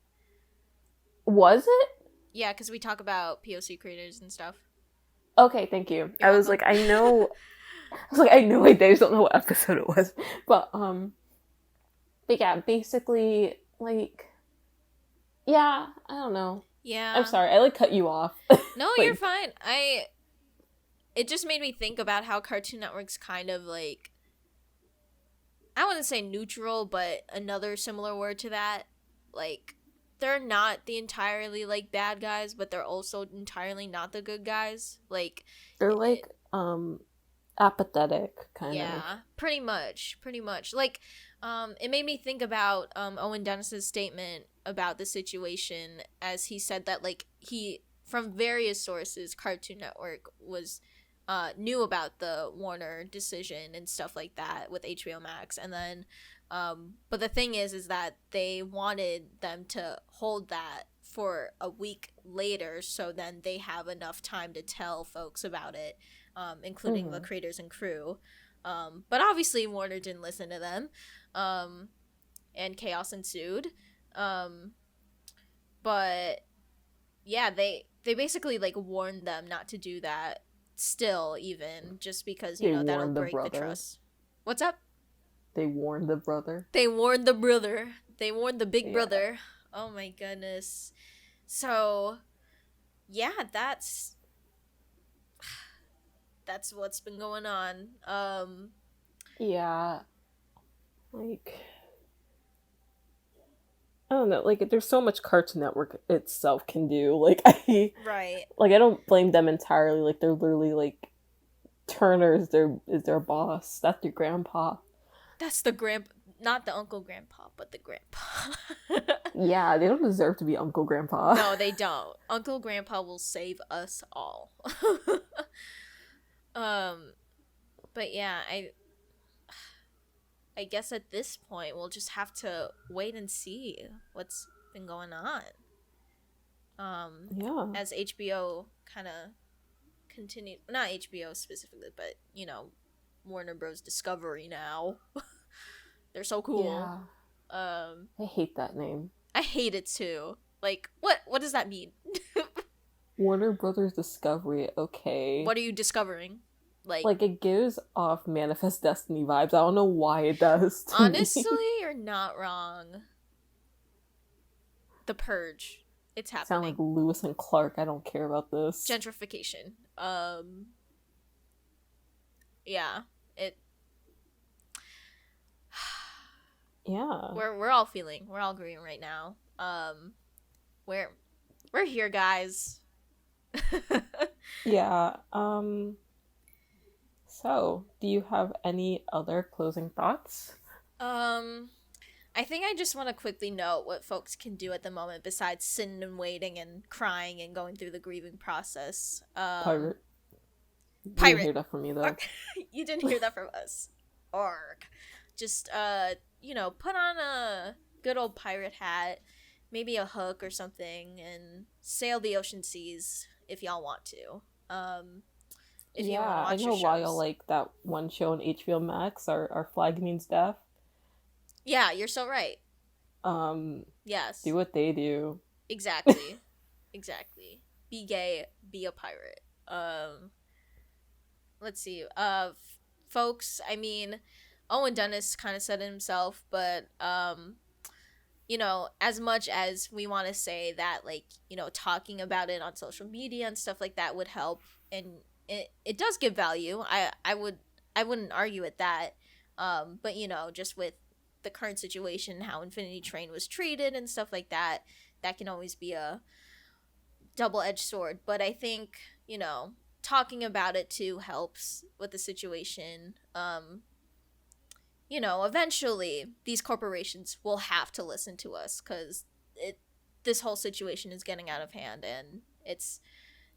was it? Yeah, because we talk about POC creators and stuff. Okay, thank you. You're welcome. I know I just don't know what episode it was. But but yeah, basically like yeah, I don't know. I'm Yeah. sorry, I like cut you off. No, you're Like fine. It just made me think about how Cartoon Network's kind of like, I wouldn't say neutral, but another similar word to that. Like, they're not the entirely like bad guys, but they're also entirely not the good guys. Like, they're like apathetic kind of. yeah, pretty much. Like, it made me think about Owen Dennis's statement about the situation, as he said that like he, from various sources, Cartoon Network was knew about the Warner decision and stuff like that with HBO Max, and then but the thing is that they wanted them to hold that for a week later, so then they have enough time to tell folks about it, including the creators and crew. But obviously Warner didn't listen to them, and chaos ensued. But yeah, they basically like warned them not to do that. Still, even just because They that'll warned the break the brother. trust. What's up? They warned the brother. They warned the brother. They warned the big Yeah. brother. Oh my goodness. So yeah, that's what's been going on. Yeah. Like I don't know, like there's so much Cartoon Network itself can do. Like Right. I don't blame them entirely. Like they're literally like Turner is their boss. That's your grandpa. That's the not the uncle grandpa, but the grandpa. Yeah, they don't deserve to be Uncle Grandpa. No, they don't. Uncle Grandpa will save us all. But yeah, I guess at this point we'll just have to wait and see what's been going on. Yeah. As HBO kind of continued, not HBO specifically, but Warner Bros. Discovery now. They're so cool. Yeah. I hate that name. I hate it too. Like, what does that mean? Warner Brothers Discovery, okay. What are you discovering? Like it gives off Manifest Destiny vibes. I don't know why it does. Honestly, you're not wrong. The Purge. It's happening. Sound like Lewis and Clark. I don't care about this. Gentrification. Yeah. Yeah. We're all agreeing right now. We're here, guys. Yeah. So, do you have any other closing thoughts? I think I just want to quickly note what folks can do at the moment besides sitting and waiting and crying and going through the grieving process. Pirate. You Pirate. didn't hear that from me, though. You didn't hear that from us. Arg. Just, put on a good old pirate hat, maybe a hook or something, and sail the ocean seas if y'all want to. If you want to watch I know your why shows. y'all like that one show on HBO Max, Our Flag Means Death. Yeah, you're so right. Yes. Do what they do. Exactly. Exactly. Be gay, be a pirate. Let's see. Folks, I mean, Owen Dennis kind of said it himself, but as much as we want to say that, like, talking about it on social media and stuff like that would help, and it does give value. I wouldn't argue at that. But just with the current situation, how Infinity Train was treated and stuff like that, that can always be a double-edged sword. But I think, talking about it too helps with the situation. Eventually these corporations will have to listen to us, because this whole situation is getting out of hand and it's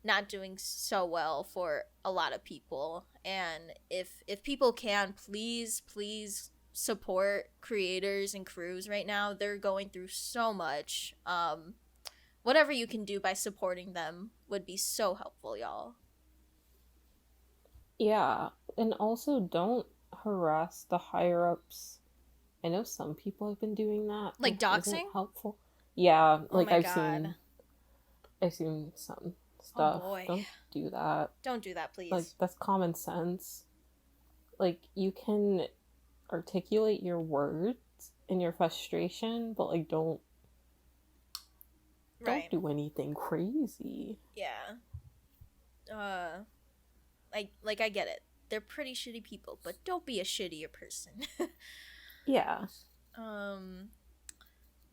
not doing so well for a lot of people. And if people can, please support creators and crews right now. They're going through so much. Whatever you can do by supporting them would be so helpful, y'all. Yeah, and also don't harass the higher ups. I know some people have been doing that, Like which isn't doxing? helpful. Yeah, Oh like my god. I've seen some Oh stuff. boy. Don't do that. Don't do that, Like, please. that's common sense. Like, you can articulate your words and your frustration, but like don't Right. do anything crazy. Yeah. Like I get it. They're pretty shitty people, but don't be a shittier person. Yeah.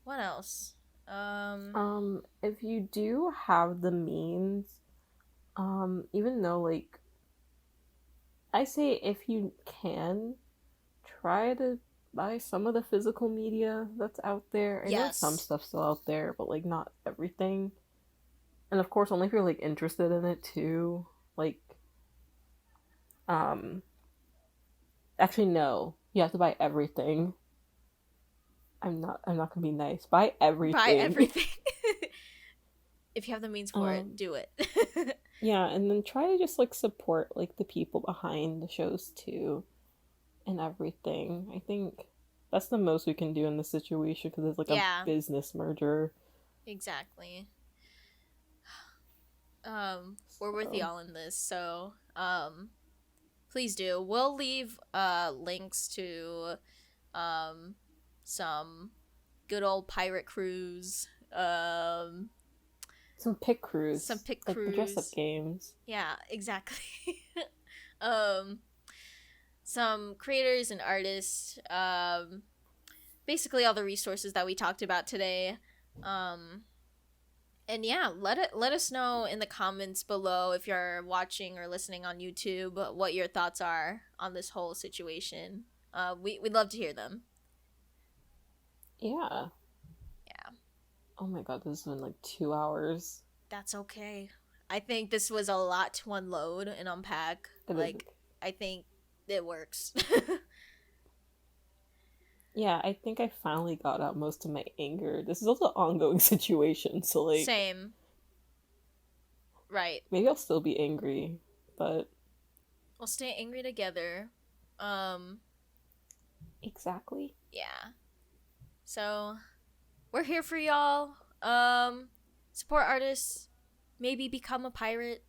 What else? If you do have the means, even though like I say if you can, try to buy some of the physical media that's out there. I know some Yes. stuff's still out there, but like not everything. And of course only if you're like interested in it too. Like um actually no. You have to buy everything. I'm not gonna be nice. Buy everything. Buy everything. If you have the means for it, Um do it. yeah, and then try to just like support like the people behind the shows too and everything. I think that's the most we can do in this situation because it's like Yeah. a business merger. Exactly. We're with So, y'all in this, so please do. We'll leave links to some good old pirate cruise, some pick crews. some pick like the dress up cruise. games. Yeah, exactly. um some creators and artists, basically all the resources that we talked about today. And yeah, let us know in the comments below if you're watching or listening on YouTube what your thoughts are on this whole situation. We'd love to hear them. Yeah. Yeah. Oh my god, this has been like 2 hours. That's okay. I think this was a lot to unload and unpack. I think it works. Yeah, I think I finally got out most of my anger. This is also an ongoing situation, so like Same. Right. maybe I'll still be angry, but We'll stay angry together. exactly. Yeah. So, we're here for y'all. Support artists. Maybe become a pirate.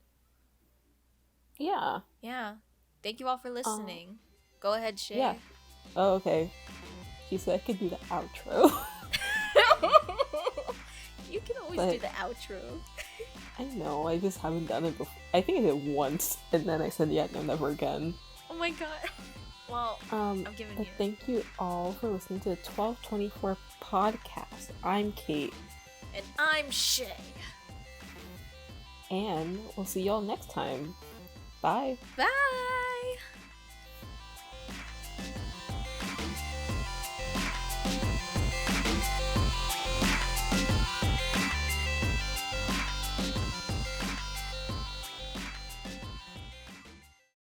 Yeah. Yeah. Thank you all for listening. Go ahead, Shay. Yeah. Oh, okay. She said I could do the outro. You can always But- do the outro. I know, I just haven't done it before. I think I did it once, and then I said, yeah, no, never again. Oh my god. Well, I'm giving but you. thank you all for listening to the 1224 podcast. I'm Kate. And I'm Shay. And we'll see y'all next time. Bye. Bye!